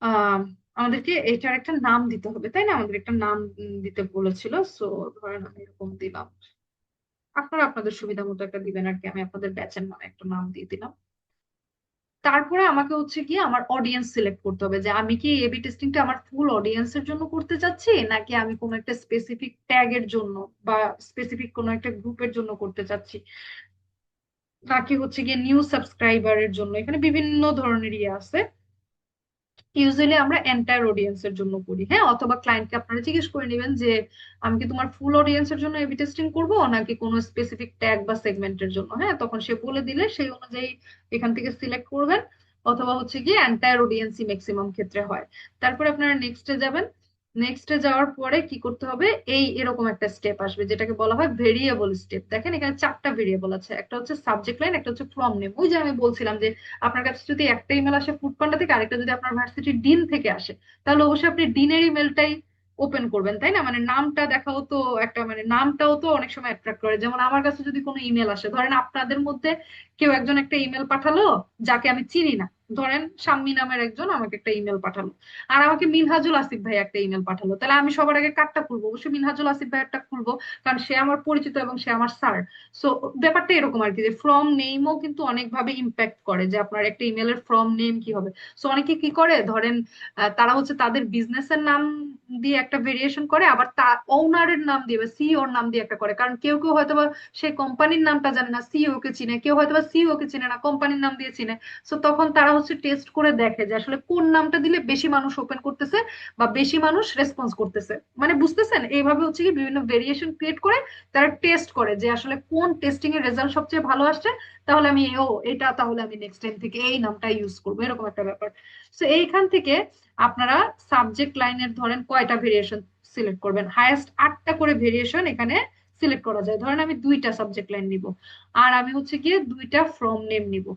আহ আমাদেরকে এটার একটা নাম দিতে হবে, তাই না? আমাদের একটা নাম দিতে বলেছিল। সো ধরেন আমি এরকম দিলাম, আপনারা আপনাদের সুবিধা মতো একটা দিবেন আর কি, আমি আপনাদের ব্যাচের নামে একটা নাম দিয়ে দিলাম। তারপরে আমাকে হচ্ছে গিয়ে আমার অডিয়েন্স সিলেক্ট করতে হবে, যে আমি কি এবি টেস্টিংটা আমার ফুল অডিয়েন্সের জন্য করতে চাচ্ছি, নাকি আমি কোনো একটা স্পেসিফিক ট্যাগের জন্য বা স্পেসিফিক কোনো একটা গ্রুপের জন্য করতে চাচ্ছি, নাকি হচ্ছে গিয়ে নিউ সাবস্ক্রাইবারের জন্য। এখানে বিভিন্ন ধরনের ইয়ে আছে। ইউজুয়ালি আমরা এন্টায়ার অডিয়েন্সের জন্য করি, হ্যাঁ, অথবা ক্লায়েন্টকে আপনারা জিজ্ঞেস করে নেবেন যে আমি কি তোমার ফুল অডিয়েন্সের জন্য এবি টেস্টিং করবো, নাকি কোনো স্পেসিফিক ট্যাগ বা সেগমেন্টের জন্য, হ্যাঁ, তখন সে বলে দিলে সেই অনুযায়ী এখান থেকে সিলেক্ট করবেন। অথবা হচ্ছে গিয়ে এন্টায়ার অডিয়েন্সই ম্যাক্সিমাম ক্ষেত্রে হয়। তারপরে আপনারা নেক্সটে যাবেন। নেক্সটে যাওয়ার পরে কি করতে হবে, এই এরকম একটা স্টেপ আসবে যেটাকে বলা হয় ভেরিয়েবল স্টেপ। দেখেন এখানে চারটা ভেরিয়েবল আছে, একটা হচ্ছে সাবজেক্ট লাইন, একটা হচ্ছে ফ্রম নেম। ওই যে আমি বলছিলাম যে আপনার কাছে যদি একটা ইমেল আসে ফুড পান্ডা থেকে, আরেকটা যদি আপনার ভার্সিটির ডিন থেকে আসে, তাহলে অবশ্যই আপনি ডিনের ইমেলটাই ওপেন করবেন, তাই না? মানে নামটা দেখাও তো একটা, মানে নামটাও তো অনেক সময় অ্যাট্রাক্ট করে। যেমন আমার কাছে যদি কোনো ইমেল আসে, ধরেন আপনাদের মধ্যে কেউ একজন একটা ইমেল পাঠালো যাকে আমি চিনি না, ধরেন শাম্মী নামের একজন আমাকে একটা ইমেল পাঠালো, আর আমাকে মিনহাজুল আসিফ ভাই একটা ইমেল পাঠালো, তাহলে আমি সবার আগে কারটা খুলবো? অবশ্যই মিনহাজুল আসিফ ভাইয়েরটা খুলবো, কারণ সে আমার পরিচিত এবং সে আমার স্যার। সো ব্যাপারটা এরকম আর কি, যে ফ্রম নেমও কিন্তু অনেকভাবে ইম্প্যাক্ট করে, যে আপনার একটা ইমেলের ফ্রম নেম কি হবে। সো অনেকে কি করে, ধরেন তারা হচ্ছে তাদের বিজনেসের নাম দিয়ে একটা ভেরিয়েশন করে, আবার তার ওনারের নাম দিয়ে বা সিইওর নাম দিয়ে একটা করে, কারণ কেউ কেউ হয়তোবা সে কোম্পানির নামটা জানে না, সিইও কে চিনে, কেউ হয়তোবা সিইও কে চিনে না, কোম্পানির নাম দিয়ে চিনে। সো তখন তারা হচ্ছে টেস্ট করে দেখে যে আসলে কোন নামটা দিলে বেশি মানুষ ওপেন করতেছে বা বেশি মানুষ রেসপন্স করতেছে, মানে বুঝতেছেন? এইভাবে হচ্ছে কি বিভিন্ন ভেরিয়েশন ক্রিয়েট করে তারা টেস্ট করে যে আসলে কোন টেস্টিং এর রেজাল্ট সবচেয়ে ভালো আসছে, তাহলে আমি এটা তাহলে আমি নেক্সট টাইম থেকে এই নামটা ইউজ করবো, এরকম একটা ব্যাপার। তো এইখান থেকে আপনারা সাবজেক্ট লাইনের ধরেন কয়টা ভেরিয়েশন সিলেক্ট করবেন, হায়েস্ট 8টা করে ভেরিয়েশন এখানে সিলেক্ট করা যায়। ধরেন আমি 2টা সাবজেক্ট লাইন নিব, আর আমি হচ্ছে গিয়ে 2টা ফ্রম নেম নিব,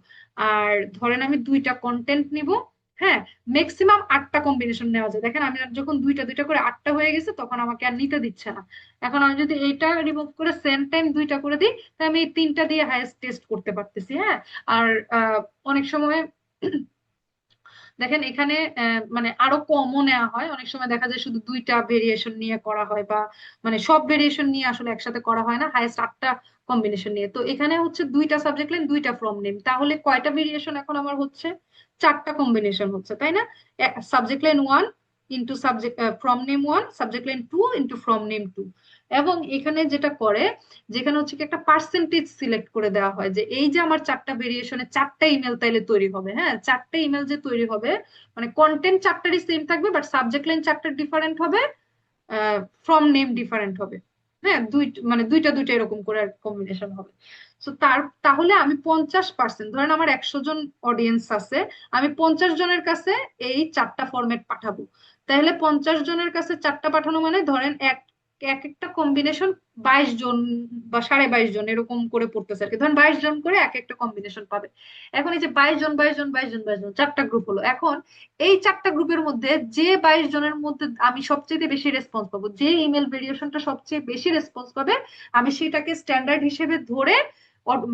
আর ধরেন আমি 2টা কন্টেন্ট নিব। হ্যাঁ, ম্যাক্সিমাম 8টা কম্বিনেশন নেওয়া যায়। দেখেন আমি আর যখন দুইটা দুইটা করে 8টা হয়ে গেছে, তখন আমাকে আর নিতে দিচ্ছে না। এখন আমি যদি এইটা রিমুভ করে সেম টাইম 2টা করে দিই, তাহলে আমি এই 3টা দিয়ে হাইয়েস্ট টেস্ট করতে পারতেছি। হ্যাঁ, আর অনেক সময় দেখেন এখানে মানে আরো কমও নেওয়া হয়, অনেক সময় দেখা যায় শুধু 2টা ভেরিয়েশন নিয়ে করা হয়, বা মানে সব ভেরিয়েশন নিয়ে আসলে একসাথে করা হয় না, হাইয়েস্ট 8টা কম্বিনেশন নিয়ে। তো এখানে হচ্ছে 2টা সাবজেক্ট লাইন 2টা ফ্রম নেম, তাহলে কয়টা ভেরিয়েশন এখন আমার হচ্ছে? 4টা কম্বিনেশন হচ্ছে, তাই না? Subject line 1 into subject from name 1, subject line 2 into from name 2। এবং এখানে যেটা করে, যেখানে হচ্ছে কি একটা পার্সেন্টেজ সিলেক্ট করে দেওয়া হয়, যে এই যে আমার 4টা ভেরিয়েশনে 4টা ইমেল তাইলে তৈরি হবে, হ্যাঁ, 4টা ইমেল যে তৈরি হবে, মানে কন্টেন্ট 4টারই সেম থাকবে, বাট সাবজেক্ট লাইন 4টা ডিফারেন্ট হবে, ফ্রম নেম ডিফারেন্ট হবে। হ্যাঁ, মানে দুইটা দুইটা এরকম করে কম্বিনেশন হবে। তো তাহলে আমি 50%, ধরেন আমার 100 জন অডিয়েন্স আছে, আমি 50 জনের কাছে এই 4টা ফরম্যাট পাঠাবো। তাহলে 50 জনের কাছে 4টা পাঠানো মানে ধরেন এক এক একটা কম্বিনেশন 22 জন বা 22.5 জন এরকম করে পড়তেছে আর কি, ধরেন 22 জন করে এক একটা কম্বিনেশন পাবে। এখন এই যে 22 জন 22 জন 22 জন 22 জন 4টা গ্রুপ হলো। এখন এই 4টা গ্রুপের মধ্যে যে 22 জনের মধ্যে আমি সবচেয়ে বেশি রেসপন্স পাবো, যে ইমেল ভেরিয়েশনটা সবচেয়ে বেশি রেসপন্স পাবে, আমি সেটাকে স্ট্যান্ডার্ড হিসেবে ধরে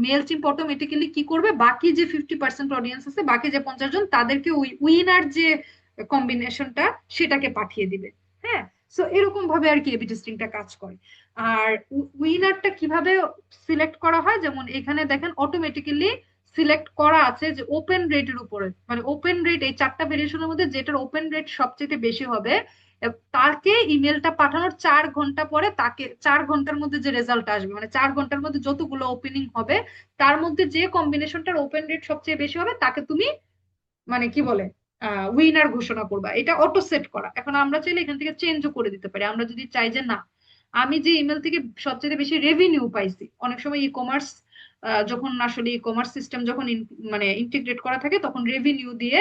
মেল চিম্প অটোমেটিক্যালি কি করবে, বাকি যে 50% অডিয়েন্স আছে, বাকি যে 50 জন, তাদেরকে ওই উইনার যে কম্বিনেশনটা সেটাকে পাঠিয়ে দিবে। হ্যাঁ, সো এরকম ভাবে আর কি এবি টেস্টিংটা কাজ করে। আর উইনারটা কিভাবে সিলেক্ট করা হয়, যেমন এখানে দেখেন অটোমেটিক্যালি সিলেক্ট করা আছে যে ওপেন রেটের উপরে, মানে ওপেন রেট এই 4টা ভেরিয়েশনের মধ্যে যেটার ওপেন রেট সবচেয়ে বেশি হবে, তাকে ইমেলটা পাঠানোর 4 ঘন্টা পরে, তাকে 4 ঘন্টার মধ্যে যে রেজাল্ট আসবে, মানে 4 ঘন্টার মধ্যে যতগুলো ওপেনিং হবে, তার মধ্যে যে কম্বিনেশনটার ওপেন রেট সবচেয়ে বেশি হবে, তাকে তুমি মানে কি বলে উইনার ঘোষণা করবা। এটা অটো সেট করা। এখন আমরা চাইলে এখান থেকে চেঞ্জও করে দিতে পারি, আমরা যদি চাই যে না, আমি যে ইমেল থেকে সবচেয়ে বেশি রেভিনিউ পাইছি, অনেক সময় ই কমার্স যখন আসলে ই কমার্স সিস্টেম যখন মানে ইন্টিগ্রেট করা থাকে, তখন রেভিনিউ দিয়ে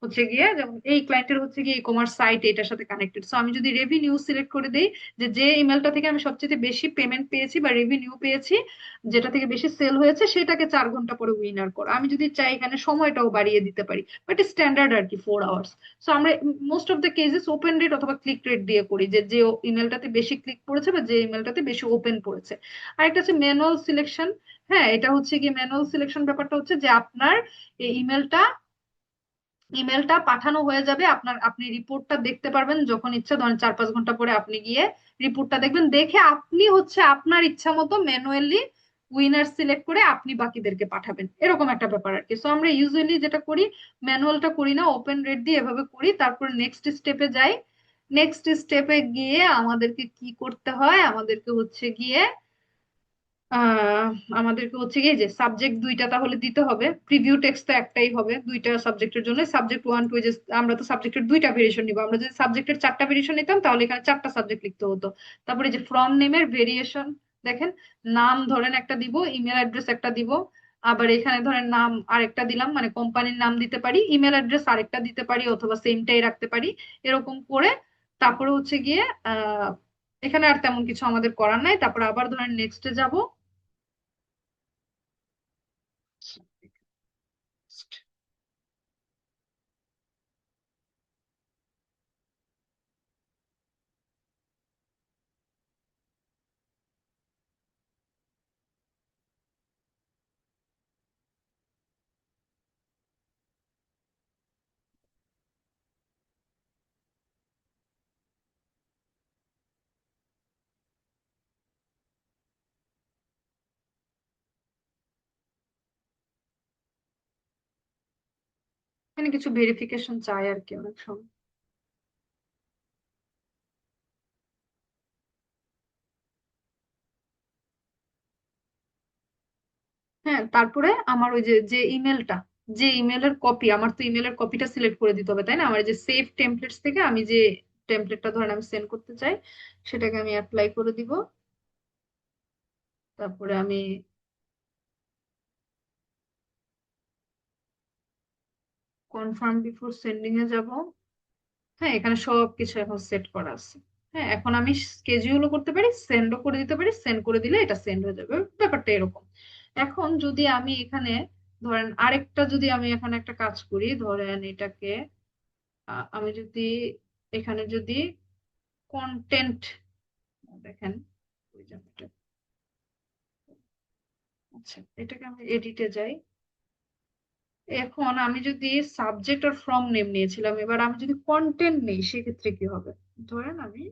হচ্ছে গিয়ে, যেমন এই ক্লায়েন্টের হচ্ছে গিয়ে ই কমার্স সাইট এটার সাথে কানেক্টেড, সো আমি যদি রেভিনিউ সিলেক্ট করে দেই, যে যে ইমেলটা থেকে আমি সবচেয়ে বেশি পেমেন্ট পেয়েছি বা রেভিনিউ পেয়েছি, যেটা থেকে বেশি সেল হয়েছে, সেটাকে 4 ঘন্টা পরে উইনার করো। আমি যদি চাই এখানে সময়টাও বাড়িয়ে দিতে পারি, বাট স্ট্যান্ডার্ড আর কি 4 আওয়ার্স। সো আমরা most of the cases open rate অথবা ক্লিক রেট দিয়ে করি, যে যে ইমেলটাতে বেশি ক্লিক পড়েছে বা যে ইমেলটাতে বেশি ওপেন পড়েছে। আরেকটা হচ্ছে ম্যানুয়াল সিলেকশন। হ্যাঁ, এটা হচ্ছে কি ম্যানুয়াল সিলেকশন, ব্যাপারটা হচ্ছে যে আপনার এই ইমেলটা পাঠানো হয়ে যাবে, আপনি রিপোর্টটা দেখতে পারবেন যখন ইচ্ছা, ধরেন 4-5 ঘন্টা পরে আপনি গিয়ে রিপোর্টটা দেখবেন, দেখে আপনি হচ্ছে আপনার ইচ্ছা মতো ম্যানুয়ালি উইনার সিলেক্ট করে আপনি বাকিদেরকে পাঠাবেন, এরকম একটা ব্যাপার আর কি। সো আমরা ইউজুয়ালি যেটা করি, ম্যানুয়ালটা করি না, ওপেন রেট দিয়ে এভাবে করি। তারপর নেক্সট স্টেপে যাই। নেক্সট স্টেপে গিয়ে আমাদেরকে কি করতে হয়, আমাদেরকে হচ্ছে গিয়ে আহ আমাদেরকে হচ্ছে কি যে সাবজেক্ট দুইটা তাহলে দিতে হবে, প্রিভিউ টেক্সট তো একটাই হবে দুইটা সাবজেক্টের জন্য, সাবজেক্ট 1 2, যে আমরা তো সাবজেক্টের দুইটা ভেরিয়েশন নিবো, আমরা যদি সাবজেক্টের 4টা ভেরিয়েশন নিতাম তাহলে এখানে 4টা সাবজেক্ট লিখতে হতো। তারপরে যে ফ্রম নেমের ভেরিয়েশন, দেখেন, নাম ধরেন একটা দিব, ইমেল অ্যাড্রেস একটা দিব, আবার এখানে ধরেন নাম আরেকটা দিলাম, মানে কোম্পানির নাম দিতে পারি, ইমেল অ্যাড্রেস আরেকটা দিতে পারি, অথবা সেমটাই রাখতে পারি, এরকম করে। তারপরে হচ্ছে গিয়ে এখানে আর তেমন কিছু আমাদের করার নাই। তারপর আবার ধরেন নেক্সটে যাব। এখানে কিছু ভেরিফিকেশন চাই আর কি অনেক সময়। হ্যাঁ, তারপরে আমার ওই যে যে ইমেলটা, যে ইমেলের কপি, আমার তো ইমেলের কপিটা সিলেক্ট করে দিতে হবে তাই না, আমার এই যে সেভ টেমপ্লেটস থেকে আমি যে টেমপ্লেটটা ধরেন আমি সেন্ড করতে চাই, সেটাকে আমি অ্যাপ্লাই করে দিব। তারপরে আমি কনফার্ম বিফোর সেন্ডিং এ যাব। হ্যাঁ, এখানে সবকিছু এখন সেট করা আছে। হ্যাঁ, এখন আমি স্কেজিউলও করতে পারি, সেন্ডও করে দিতে পারি, সেন্ড করে দিলে এটা সেন্ড হয়ে যাবে, ব্যাপারটা এরকম। এখন যদি আমি এখানে ধরেন আরেকটা, যদি আমি এখানে একটা কাজ করি, ধরেন এটাকে আমি যদি এখানে যদি কন্টেন্ট, দেখেন ওই যে আচ্ছা, এটাকে আমি এডিটে যাই। এখন আমি যদি সাবজেক্ট আর ফ্রম নেম নিয়েছিলাম, এবার আমি যদি কন্টেন্ট নেই সেক্ষেত্রে কি হবে, ধরেন আমি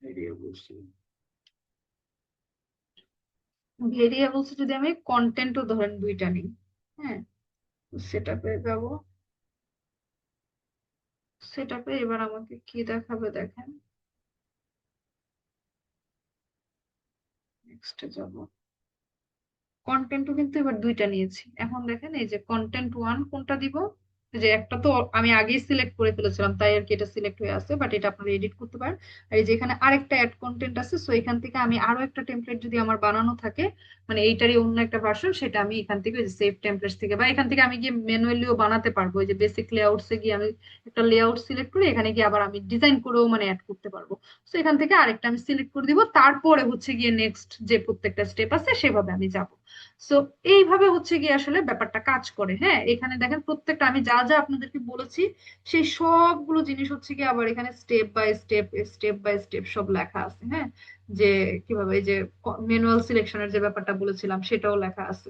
ভেরিয়েবলস যদি আমি কন্টেন্টও ধরেন দুইটা নিই, হ্যাঁ, সেটাপে যাব। সেটাপে এবার আমাকে কি দেখাবে দেখেন, নেক্সটে যাব। কন্টেন্টও কিন্তু এবার দুইটা নিয়েছি। এখন দেখেন এই যে কন্টেন্ট 1 কোনটা দিব, এই যে একটা তো আমি আগেই সিলেক্ট করে ফেলেছিলাম তাই আর কি এটা সিলেক্ট হয়ে আছে, বাট এটা আপনারা এডিট করতে পারেন। আর এই যে এখানে আরেকটা অ্যাড কন্টেন্ট আছে, সো এখান থেকে আমি আরো একটা টেমপ্লেট যদি আমার বানানো থাকে, মানে এইটারই অন্য একটা ভার্সন, সেটা আমি এখান থেকে ওই যে সেভ টেমপ্লেটস থেকে বা এখান থেকে আমি গিয়ে ম্যানুয়ালিও বানাতে পারবো। ওই যে বেসিক লেআউটস এ গিয়ে আমি একটা লেআউট সিলেক্ট করে এখানে গিয়ে আবার আমি ডিজাইন করেও মানে অ্যাড করতে পারবো। তো এখান থেকে আরেকটা আমি সিলেক্ট করে দিব, তারপরে হচ্ছে গিয়ে নেক্সট যে প্রত্যেকটা স্টেপ আছে সেভাবে আমি যাব। সো এইভাবে হচ্ছে গিয়ে আসলে ব্যাপারটা কাজ করে। হ্যাঁ, এখানে দেখেন প্রত্যেকটা আমি যা যা আপনাদেরকে বলেছি সেই সবগুলো জিনিস হচ্ছে কি আবার এখানে step by step, step by step সব লেখা আছে। হ্যাঁ, যে কিভাবে এই যে ম্যানুয়াল সিলেকশনের যে ব্যাপারটা বলেছিলাম সেটাও লেখা আছে।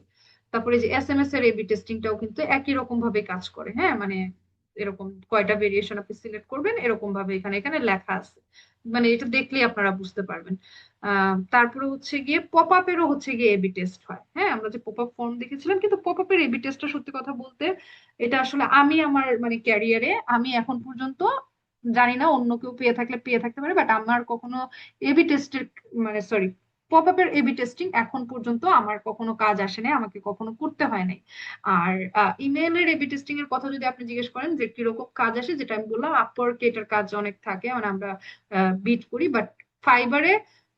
তারপরে যে এসএমএস এর এবি টেস্টিংটাও কিন্তু একই রকম ভাবে কাজ করে। হ্যাঁ, মানে এরকম কয়টা ভেরিয়েশন আপনি সিলেক্ট করবেন এরকম ভাবে এখানে এখানে লেখা আছে, মানে এটা দেখলেই আপনারা বুঝতে পারবেন। তারপরে হচ্ছে গিয়ে পপ আপেরও হচ্ছে গিয়ে এবি টেস্ট হয়। হ্যাঁ, আমরা যে পপ আপ ফর্ম দেখেছিলাম, কিন্তু পপ আপের এবি টেস্টটা সত্যি কথা বলতে এটা আসলে আমি আমার মানে ক্যারিয়ারে আমি এখন পর্যন্ত জানি না, অন্য কেউ পেয়ে থাকলে পেয়ে থাকতে পারে, বাট আমার কখনো এবি টেস্টের মানে সরি পপ আপের এবি টেস্টিং এখন পর্যন্ত আমার কখনো কাজ আসে নাই, আমাকে কখনো করতে হয় নাই। আর ইমেলের এবি টেস্টিং এর কথা যদি আপনি জিজ্ঞেস করেন যে কিরকম কাজ আসে, যেটা আমি বললাম আপওয়ার্ক এটার কাজ অনেক থাকে, মানে আমরা বিট করি, বাট ফাইবারে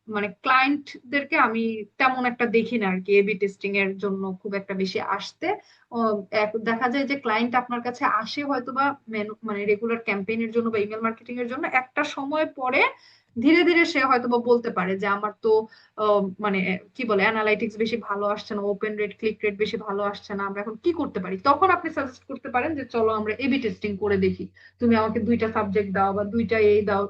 মানে ক্লায়েন্টদেরকে আমি তেমন একটা দেখি না আর কি এবি টেস্টিং এর জন্য খুব একটা বেশি আসতে। ও, দেখা যায় যে ক্লায়েন্ট আপনার কাছে আসে হয়তোবা মানে রেগুলার ক্যাম্পেইনের জন্য বা ইমেল মার্কেটিং এর জন্য, একটা সময় পরে ধীরে ধীরে সে হয়তোবা বলতে পারে যে আমার তো মানে কি বলে অ্যানালাইটিক্স বেশি ভালো আসছে না, ওপেন রেট ক্লিক রেট বেশি ভালো আসছে না, আমরা এখন কি করতে পারি। তখন আপনি সাজেস্ট করতে পারেন যে চলো আমরা এবি টেস্টিং করে দেখি, তুমি আমাকে দুইটা সাবজেক্ট দাও বা দুইটা এই দাও,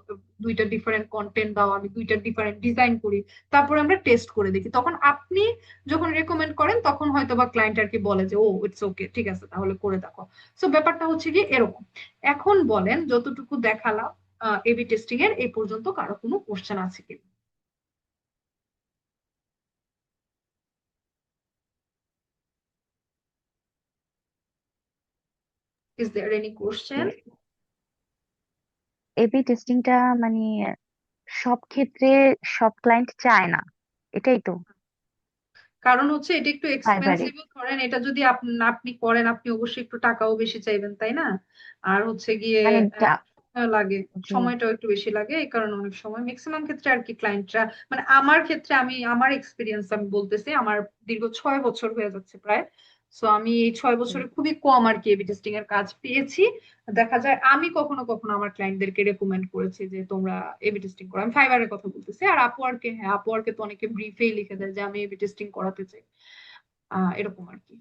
দুইটা ডিফারেন্ট কন্টেন্ট দাও, আমি দুইটা ডিফারেন্ট ডিজাইন করি, তারপরে আমরা টেস্ট করে দেখি। তখন আপনি যখন রেকমেন্ড করেন তখন হয়তো বা ক্লায়েন্ট আর কি বলে যে ও ইটস ওকে, ঠিক আছে তাহলে করে দেখো। সো ব্যাপারটা হচ্ছে কি এরকম। এখন বলেন যতটুকু দেখালাম এবি টেস্টিং এর, এই পর্যন্ত কারো কোনো কোশ্চেন আছে কি? Is there any question?
AB টেস্টিংটা মানে সব ক্ষেত্রে সব ক্লায়েন্ট চায় না, এটাই তো।
কারণ হচ্ছে এটা একটু
ফাইবারে
এক্সপেন্সিভ ধরেন, এটা যদি আপনি করেন আপনি অবশ্যই একটু টাকাও বেশি চাইবেন, তাই না? আর হচ্ছে গিয়ে
মানে
সময় লাগে,
জি।
সময়টাও একটু বেশি লাগে, এই কারণে অনেক সময় ম্যাক্সিমাম ক্ষেত্রে আর কি ক্লায়েন্টরা, মানে আমার ক্ষেত্রে আমি আমার এক্সপিরিয়েন্স আমি বলতেছি, আমার দীর্ঘ 6 বছর হয়ে যাচ্ছে প্রায়। সো আমি এই 6 বছরে খুবই কম আর কি এবি টেস্টিং এর কাজ পেয়েছি। দেখা যায় আমি কখনো কখনো আমার ক্লায়েন্টদেরকে রেকমেন্ড করেছি যে তোমরা এবি টেস্টিং করো, আমি ফাইবারের কথা বলতেছি। আর আপওয়ার্কে, হ্যাঁ আপওয়ার্কে তো অনেকে ব্রিফেই লিখে দেয় যে আমি এবি টেস্টিং করাতে চাই, এরকম আর কি।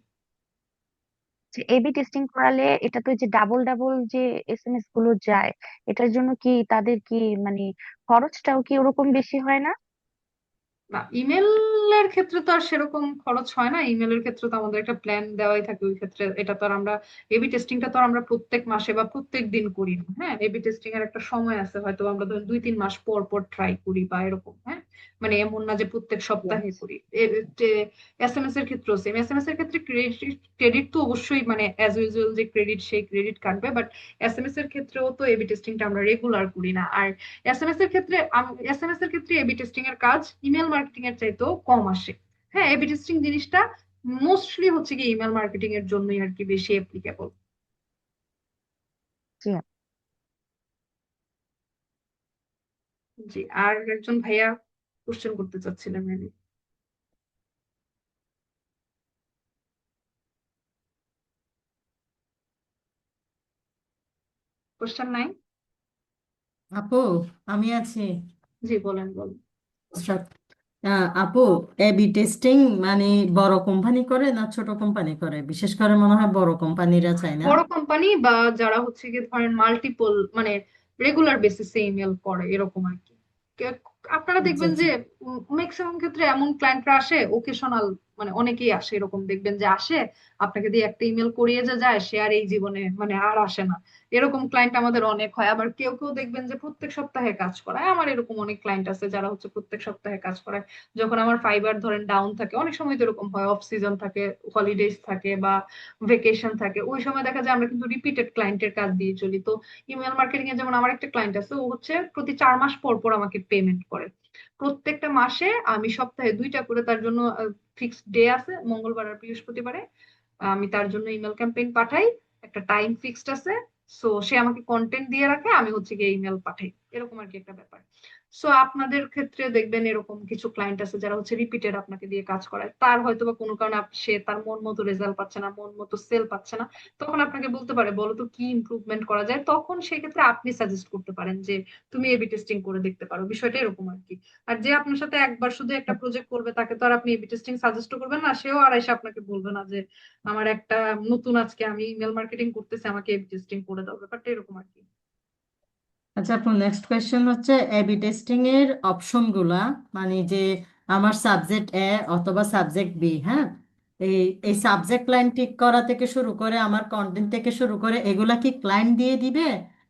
এবি টেস্টিং করালে এটা তো যে ডাবল ডাবল যে এসএমএস গুলো যায়, এটার জন্য কি তাদের কি মানে খরচটাও কি ওরকম বেশি হয় না?
না, ইমেলের ক্ষেত্রে তো আর সেরকম খরচ হয় না। ইমেলের ক্ষেত্রে তো আমাদের একটা প্ল্যান দেওয়াই থাকে, ওই ক্ষেত্রে এটা তো আর আমরা এবি টেস্টিংটা তো আর আমরা প্রত্যেক মাসে বা প্রত্যেক দিন করি না। হ্যাঁ, এবি টেস্টিং এর একটা সময় আছে, হয়তো আমরা ধরুন 2-3 মাস পর পর ট্রাই করি বা এরকম। হ্যাঁ, মানে এমন না যে প্রত্যেক সপ্তাহে
Yes.
করি। এসএমএস এর ক্ষেত্রেও সেম, এসএমএস এর ক্ষেত্রে ক্রেডিট ক্রেডিট তো অবশ্যই মানে অ্যাজ ইউজুয়াল যে ক্রেডিট সেই ক্রেডিট কাটবে, বাট এসএমএস এর ক্ষেত্রেও তো এবি টেস্টিংটা আমরা রেগুলার করি না। আর এসএমএস এর ক্ষেত্রে এবি টেস্টিং এর কাজ ইমেল মার্কেটিং এর চাইতেও কম আসে। হ্যাঁ, এবি টেস্টিং জিনিসটা মোস্টলি হচ্ছে কি ইমেল মার্কেটিং এর জন্যই আর কি বেশি অ্যাপ্লিকেবল।
জি।
জি, আর একজন ভাইয়া কোশ্চেন করতে চাচ্ছিলেন মেবি। কোশ্চেন নাই?
আপু, আমি আছি।
জি বলেন বলেন।
নুসরাত। আপু, এবি টেস্টিং মানে বড় কোম্পানি করে না ছোট কোম্পানি করে? বিশেষ করে মনে হয় বড় কোম্পানিরা চায় না।
বড় কোম্পানি বা যারা হচ্ছে গিয়ে ধরেন মাল্টিপল মানে রেগুলার বেসিসে ইমেল করে এরকম আর কি। আপনারা
আচ্ছা
দেখবেন
আচ্ছা।
যে ম্যাক্সিমাম ক্ষেত্রে এমন ক্লায়েন্টরা আসে ওকেশনাল, মানে অনেকেই আসে এরকম, দেখবেন যে আসে আপনাকে দিয়ে একটা ইমেল করিয়ে যে যায়, সে আর এই জীবনে মানে আর আসে না। এরকম ক্লায়েন্ট আমাদের অনেক হয়। আবার কেউ কেউ দেখবেন যে প্রত্যেক সপ্তাহে কাজ করায়, আমার এরকম অনেক ক্লায়েন্ট আছে যারা হচ্ছে প্রত্যেক সপ্তাহে কাজ করায়। যখন আমার ফাইবার ধরেন ডাউন থাকে, অনেক সময় তো এরকম হয়, অফ সিজন থাকে, হলিডেজ থাকে বা ভেকেশন থাকে, ওই সময় দেখা যায় আমরা কিন্তু রিপিটেড ক্লায়েন্টের কাজ দিয়ে চলি। তো ইমেল মার্কেটিং এ যেমন আমার একটা ক্লায়েন্ট আছে, ও হচ্ছে প্রতি 4 মাস পর পর আমাকে পেমেন্ট করে। প্রত্যেকটা মাসে আমি সপ্তাহে 2টা করে তার জন্য ফিক্সড ডে আছে, মঙ্গলবার আর বৃহস্পতিবারে আমি তার জন্য ইমেল ক্যাম্পেইন পাঠাই। একটা টাইম ফিক্সড আছে। সো সে আমাকে কন্টেন্ট দিয়ে রাখে, আমি হচ্ছে গিয়ে ইমেল পাঠাই, এরকম আর কি একটা ব্যাপার। সো আপনাদের ক্ষেত্রে দেখবেন এরকম কিছু ক্লায়েন্ট আছে যারা হচ্ছে রিপিটেড আপনাকে দিয়ে কাজ করায়, তার হয়তো বা কোনো কারণে সে তার মন মতো রেজাল্ট পাচ্ছে না, মন মতো সেল পাচ্ছে না, তখন আপনাকে বলতে পারে বলো তো কি ইমপ্রুভমেন্ট করা যায়, তখন সেক্ষেত্রে আপনি সাজেস্ট করতে পারেন যে তুমি এবি টেস্টিং করে দেখতে পারো, বিষয়টা এরকম আর কি। আর যে আপনার সাথে একবার শুধু একটা প্রজেক্ট করবে তাকে তো আর আপনি এবি টেস্টিং সাজেস্ট করবেন না, সেও আর এসে আপনাকে বলবে না যে আমার একটা নতুন আজকে আমি ইমেল মার্কেটিং করতেছি আমাকে এবি টেস্টিং করে দাও, ব্যাপারটা এরকম আর কি।
আচ্ছা আপু, নেক্সট কোয়েশ্চেন হচ্ছে এবি টেস্টিং এর অপশন গুলা, মানে যে আমার সাবজেক্ট এ অথবা সাবজেক্ট বি, হ্যাঁ, এই এই সাবজেক্ট লাইন ঠিক করা থেকে শুরু করে আমার কন্টেন্ট থেকে শুরু করে এগুলা কি ক্লায়েন্ট দিয়ে দিবে?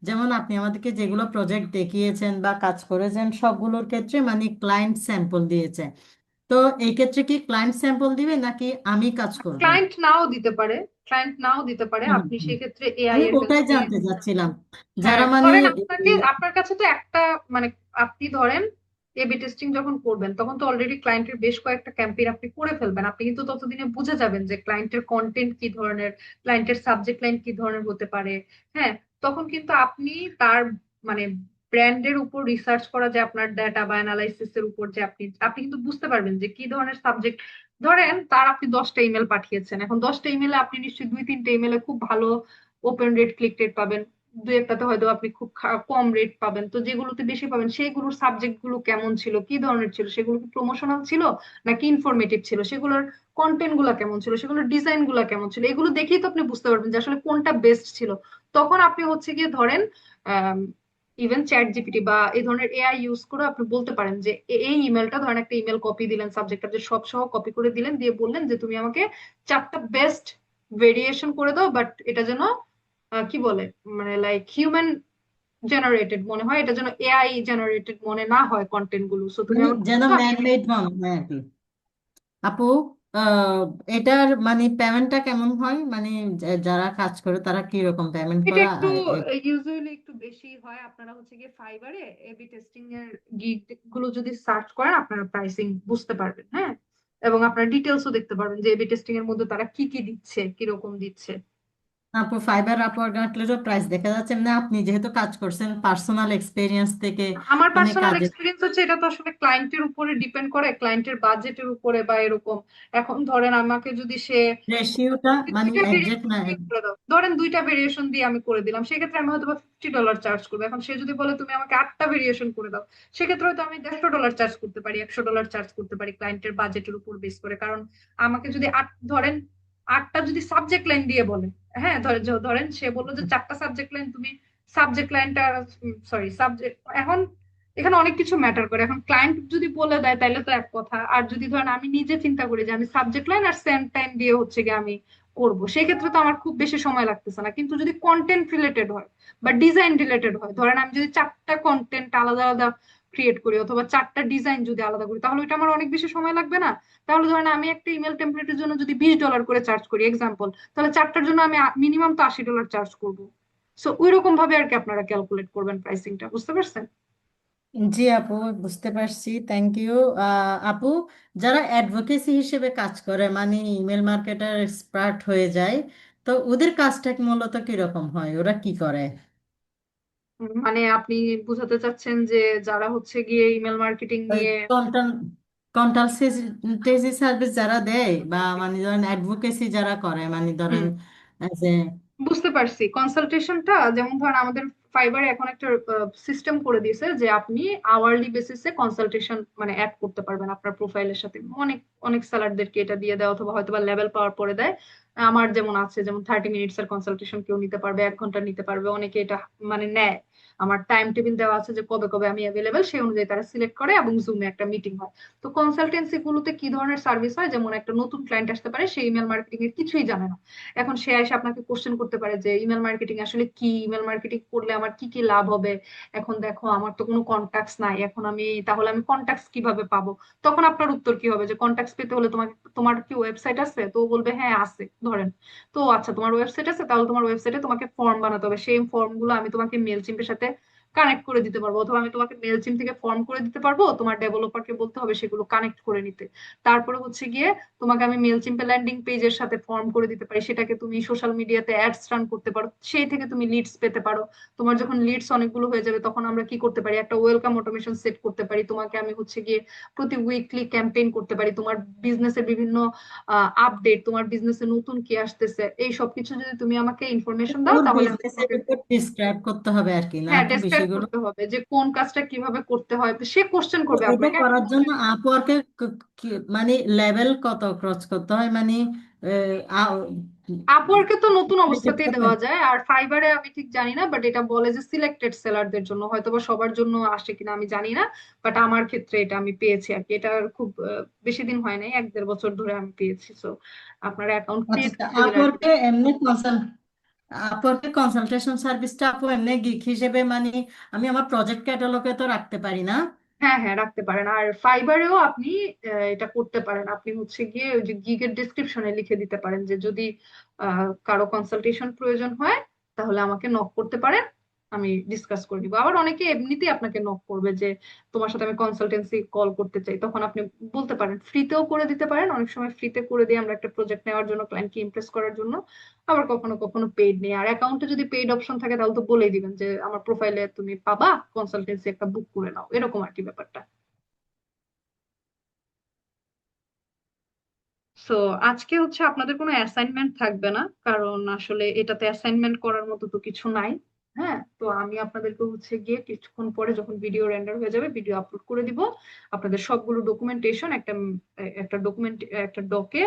যেমন আপনি আমাদেরকে যেগুলো প্রজেক্ট দেখিয়েছেন বা কাজ করেছেন সবগুলোর ক্ষেত্রে মানে ক্লায়েন্ট স্যাম্পল দিয়েছে। তো এই ক্ষেত্রে কি ক্লায়েন্ট স্যাম্পল দিবে নাকি আমি কাজ করব?
ক্লায়েন্ট নাও দিতে পারে, ক্লায়েন্ট নাও দিতে পারে,
হুম
আপনি
হুম।
সেক্ষেত্রে এআই
আমি
এর হেল্প
ওটাই
নিয়ে।
জানতে চাচ্ছিলাম,
হ্যাঁ,
যারা মানে
ধরেন আপনাকে আপনার কাছে তো একটা মানে আপনি ধরেন এবি টেস্টিং যখন করবেন তখন তো অলরেডি ক্লায়েন্টের বেশ কয়েকটা ক্যাম্পেইন আপনি করে ফেলবেন, আপনি কিন্তু ততদিনে বুঝে যাবেন যে ক্লায়েন্টের কন্টেন্ট কি ধরনের, ক্লায়েন্টের সাবজেক্ট লাইন কি ধরনের হতে পারে। হ্যাঁ, তখন কিন্তু আপনি তার মানে ব্র্যান্ডের উপর রিসার্চ করা, যে আপনার ডাটা বা অ্যানালাইসিস এর উপর, যে আপনি আপনি কিন্তু বুঝতে পারবেন যে কি ধরনের সাবজেক্ট। ধরেন তার আপনি 10টা ইমেল পাঠিয়েছেন, এখন 10টা ইমেলে আপনি নিশ্চয়ই 2-3টে ইমেলে খুব ভালো ওপেন রেট, ক্লিক রেট পাবেন, দু একটাতে হয়তো আপনি খুব কম রেট পাবেন। তো যেগুলোতে বেশি পাবেন সেইগুলোর সাবজেক্ট গুলো কেমন ছিল, কি ধরনের ছিল, সেগুলো কি প্রমোশনাল ছিল নাকি ইনফরমেটিভ ছিল, সেগুলোর কন্টেন্ট গুলা কেমন ছিল, সেগুলোর ডিজাইন গুলা কেমন ছিল, এগুলো দেখেই তো আপনি বুঝতে পারবেন যে আসলে কোনটা বেস্ট ছিল। তখন আপনি হচ্ছে গিয়ে ধরেন ইভেন চ্যাট জিপিটি বা এই ধরনের এআই ইউজ করে আপনি বলতে পারেন যে এই ইমেলটা, ধরেন একটা ইমেল কপি দিলেন, সাবজেক্টটা যে সব সহ কপি করে দিলেন, দিয়ে বললেন যে তুমি আমাকে 4টা বেস্ট ভেরিয়েশন করে দাও, বাট এটা যেন কি বলে, মানে লাইক হিউম্যান জেনারেটেড মনে হয়, এটা যেন এআই জেনারেটেড মনে না হয় কন্টেন্ট গুলো। সো তুমি
মানে
আমাকে
যেন
বলো
ম্যান মেড মনে হয় আর কি। আপু, এটার মানে পেমেন্টটা কেমন হয়, মানে যারা কাজ করে তারা কি রকম পেমেন্ট
এটা
করে?
একটু ইউজুয়ালি একটু বেশি হয়। আপনারা হচ্ছে গিয়ে ফাইবারে এবি টেস্টিং এর গিগ গুলো যদি সার্চ করেন, আপনারা প্রাইসিং বুঝতে পারবেন, হ্যাঁ। এবং আপনারা ডিটেলসও দেখতে পারবেন যে এবি টেস্টিং এর মধ্যে তারা কি কি দিচ্ছে, কিরকম দিচ্ছে।
আপু, ফাইবার আপওয়ার্ক ঘাটলেও প্রাইস দেখা যাচ্ছে, মানে আপনি যেহেতু কাজ করছেন পার্সোনাল এক্সপিরিয়েন্স থেকে,
আমার
মানে
পার্সোনাল
কাজের
এক্সপিরিয়েন্স হচ্ছে, এটা তো আসলে ক্লায়েন্টের উপরে ডিপেন্ড করে, ক্লায়েন্টের বাজেটের উপরে বা এরকম। এখন ধরেন আমাকে যদি সে
রেশিওটা মানে
দুইটা
একজ্যাক্ট
ভেরিয়েশন
না।
দিয়ে করে দাও, ধরেন 2টা ভেরিয়েশন দিয়ে আমি করে দিলাম, সেক্ষেত্রে আমি হয়তো $50 চার্জ করবো। এখন সে যদি বলে তুমি আমাকে 8টা ভেরিয়েশন করে দাও, সেক্ষেত্রে হয়তো আমি $150 চার্জ করতে পারি, $100 চার্জ করতে পারি, ক্লায়েন্টের বাজেটের উপর বেস করে। কারণ আমাকে যদি ধরেন 8টা যদি সাবজেক্ট লাইন দিয়ে বলে, হ্যাঁ ধরেন সে বললো যে 4টা সাবজেক্ট লাইন, তুমি সাবজেক্ট লাইনটা, সরি সাবজেক্ট, এখন এখানে অনেক কিছু ম্যাটার করে। এখন ক্লায়েন্ট যদি বলে দেয় তাহলে তো এক কথা, আর যদি ধরেন আমি নিজে চিন্তা করি যে আমি সাবজেক্ট লাইন আর সেন্ড টাইম দিয়ে হচ্ছে গিয়ে আমি করব, সেক্ষেত্রে তো আমার খুব বেশি সময় লাগতেছে না। কিন্তু যদি কন্টেন্ট রিলেটেড হয় বা ডিজাইন রিলেটেড হয়, ধরেন আমি যদি 4টা কন্টেন্ট আলাদা আলাদা ক্রিয়েট করি অথবা 4টা ডিজাইন যদি আলাদা করি, তাহলে এটা আমার অনেক বেশি সময় লাগবে না? তাহলে ধরেন আমি একটা ইমেল টেমপ্লেটের জন্য যদি $20 করে চার্জ করি এক্সাম্পল, তাহলে 4টার জন্য আমি মিনিমাম তো $80 চার্জ করবো। সো ওই রকম ভাবে আর কি আপনারা ক্যালকুলেট করবেন প্রাইসিংটা, বুঝতে পারছেন?
জি আপু, বুঝতে পারছি, থ্যাংক ইউ। আপু, যারা অ্যাডভোকেসি হিসেবে কাজ করে, মানে ইমেল মার্কেটার এক্সপার্ট হয়ে যায়, তো ওদের কাজটা মূলত কিরকম হয়, ওরা কি করে?
মানে আপনি বুঝাতে চাচ্ছেন যে যারা হচ্ছে গিয়ে ইমেল মার্কেটিং
ওই
নিয়ে।
কনসালটেন্সি সার্ভিস যারা দেয়, বা মানে ধরেন অ্যাডভোকেসি যারা করে, মানে ধরেন
হুম,
যে।
বুঝতে পারছি। কনসালটেশনটা যেমন ধরেন আমাদের ফাইবারে এখন একটা সিস্টেম করে দিয়েছে যে আপনি আওয়ারলি বেসিসে কনসালটেশন মানে অ্যাড করতে পারবেন আপনার প্রোফাইলের সাথে। অনেক অনেক সেলারদেরকে এটা দিয়ে দেয়, অথবা হয়তো বা লেভেল পাওয়ার পরে দেয়। আমার যেমন আছে, যেমন 30 মিনিটস এর কনসালটেশন কেউ নিতে পারবে, 1 ঘন্টা নিতে পারবে, অনেকে এটা মানে নেয়। আমার টাইম টেবিল দেওয়া আছে যে কবে কবে আমি অ্যাভেলেবেল, সেই অনুযায়ী তারা সিলেক্ট করে এবং জুমে একটা মিটিং হয়। তো কনসালটেন্সি গুলোতে কি ধরনের সার্ভিস হয়, যেমন একটা নতুন ক্লায়েন্ট আসতে পারে, সেই ইমেল মার্কেটিং এর কিছুই জানে না। এখন সে এসে আপনাকে কোশ্চেন করতে পারে যে ইমেল মার্কেটিং আসলে কি, ইমেল মার্কেটিং করলে আমার কি কি লাভ হবে। এখন দেখো আমার তো কোনো কন্টাক্টস নাই, এখন আমি তাহলে আমি কন্টাক্টস কিভাবে পাবো? তখন আপনার উত্তর কি হবে, যে কন্টাক্টস পেতে হলে তোমাকে, তোমার কি ওয়েবসাইট আছে? তো ও বলবে হ্যাঁ আছে, ধরেন। তো আচ্ছা, তোমার ওয়েবসাইট আছে, তাহলে তোমার ওয়েবসাইটে তোমাকে ফর্ম বানাতে হবে, সেই ফর্ম গুলো আমি তোমাকে মেল চিম্পের সাথে কানেক্ট করে দিতে পারবো, অথবা আমি তোমাকে মেল চিম থেকে ফর্ম করে দিতে পারবো, তোমার ডেভেলপারকে বলতে হবে সেগুলো কানেক্ট করে নিতে। তারপরে হচ্ছে গিয়ে তোমাকে আমি মেলচিম্পে ল্যান্ডিং পেজের সাথে ফর্ম করে দিতে পারি, সেটাকে তুমি সোশ্যাল মিডিয়াতে অ্যাডস রান করতে পারো, সেই থেকে তুমি লিডস পেতে পারো। তোমার যখন লিডস অনেকগুলো হয়ে যাবে, তখন আমরা কি করতে পারি, একটা ওয়েলকাম অটোমেশন সেট করতে পারি, তোমাকে আমি হচ্ছে গিয়ে প্রতি উইকলি ক্যাম্পেইন করতে পারি, তোমার বিজনেসের বিভিন্ন আপডেট, তোমার বিজনেসে নতুন কি আসতেছে, এই সবকিছু যদি তুমি আমাকে ইনফরমেশন দাও,
ওর
তাহলে আমি
বিজনেসের
তোমাকে।
উপর ডিসক্রাইব করতে হবে আর কি,
হ্যাঁ,
নাকি
ডেসক্রাইব
বিষয়গুলো?
করতে হবে যে কোন কাজটা কিভাবে করতে হয়। তো সে কোশ্চেন
তো
করবে
এটা
আপনাকে,
করার জন্য আপওয়ার্কে মানে লেভেল কত ক্রস করতে হয়, মানে
আপওয়ার্কে তো নতুন
limited
অবস্থাতেই
কত?
দেওয়া যায়, আর ফাইবারে আমি ঠিক জানি না, বাট এটা বলে যে সিলেক্টেড সেলারদের জন্য, হয়তোবা সবার জন্য আসে কিনা আমি জানি না। বাট আমার ক্ষেত্রে এটা আমি পেয়েছি আর কি, এটা খুব বেশি দিন হয় নাই, 1-1.5 বছর ধরে আমি পেয়েছি। তো আপনার অ্যাকাউন্ট
আচ্ছা
ক্রিয়েট
আচ্ছা,
করতে গেলে আর কি।
আপওয়ার্কে কনসালটেশন সার্ভিসটা আপু এমনি গিগ হিসেবে, মানে আমি আমার প্রজেক্ট ক্যাটালগে তো রাখতে পারি না?
হ্যাঁ হ্যাঁ, রাখতে পারেন। আর ফাইবারেও আপনি এটা করতে পারেন, আপনি হচ্ছে গিয়ে ওই যে গিগের ডিসক্রিপশনে লিখে দিতে পারেন যে যদি কারো কনসালটেশন প্রয়োজন হয়, তাহলে আমাকে নক করতে পারেন, আমি ডিসকাস করে দিব। আবার অনেকে এমনিতেই আপনাকে নক করবে যে তোমার সাথে আমি কনসালটেন্সি কল করতে চাই, তখন আপনি বলতে পারেন, ফ্রিতেও করে দিতে পারেন, অনেক সময় ফ্রিতে করে দিয়ে আমরা একটা প্রজেক্ট নেওয়ার জন্য, ক্লায়েন্টকে ইমপ্রেস করার জন্য। আবার কখনো কখনো পেইড নেই, আর অ্যাকাউন্টে যদি পেইড অপশন থাকে তাহলে তো বলেই দিবেন যে আমার প্রোফাইলে তুমি পাবা, কনসালটেন্সি একটা বুক করে নাও, এরকম আর কি ব্যাপারটা। সো আজকে হচ্ছে আপনাদের কোনো অ্যাসাইনমেন্ট থাকবে না, কারণ আসলে এটাতে অ্যাসাইনমেন্ট করার মতো তো কিছু নাই। হ্যাঁ, তো আমি আপনাদেরকে হচ্ছে গিয়ে কিছুক্ষণ পরে যখন ভিডিও রেন্ডার হয়ে যাবে, ভিডিও আপলোড করে দিব। আপনাদের সবগুলো ডকুমেন্টেশন একটা ডকুমেন্ট, একটা ডকে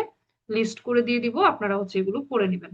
লিস্ট করে দিয়ে দিব, আপনারা হচ্ছে এগুলো করে নেবেন।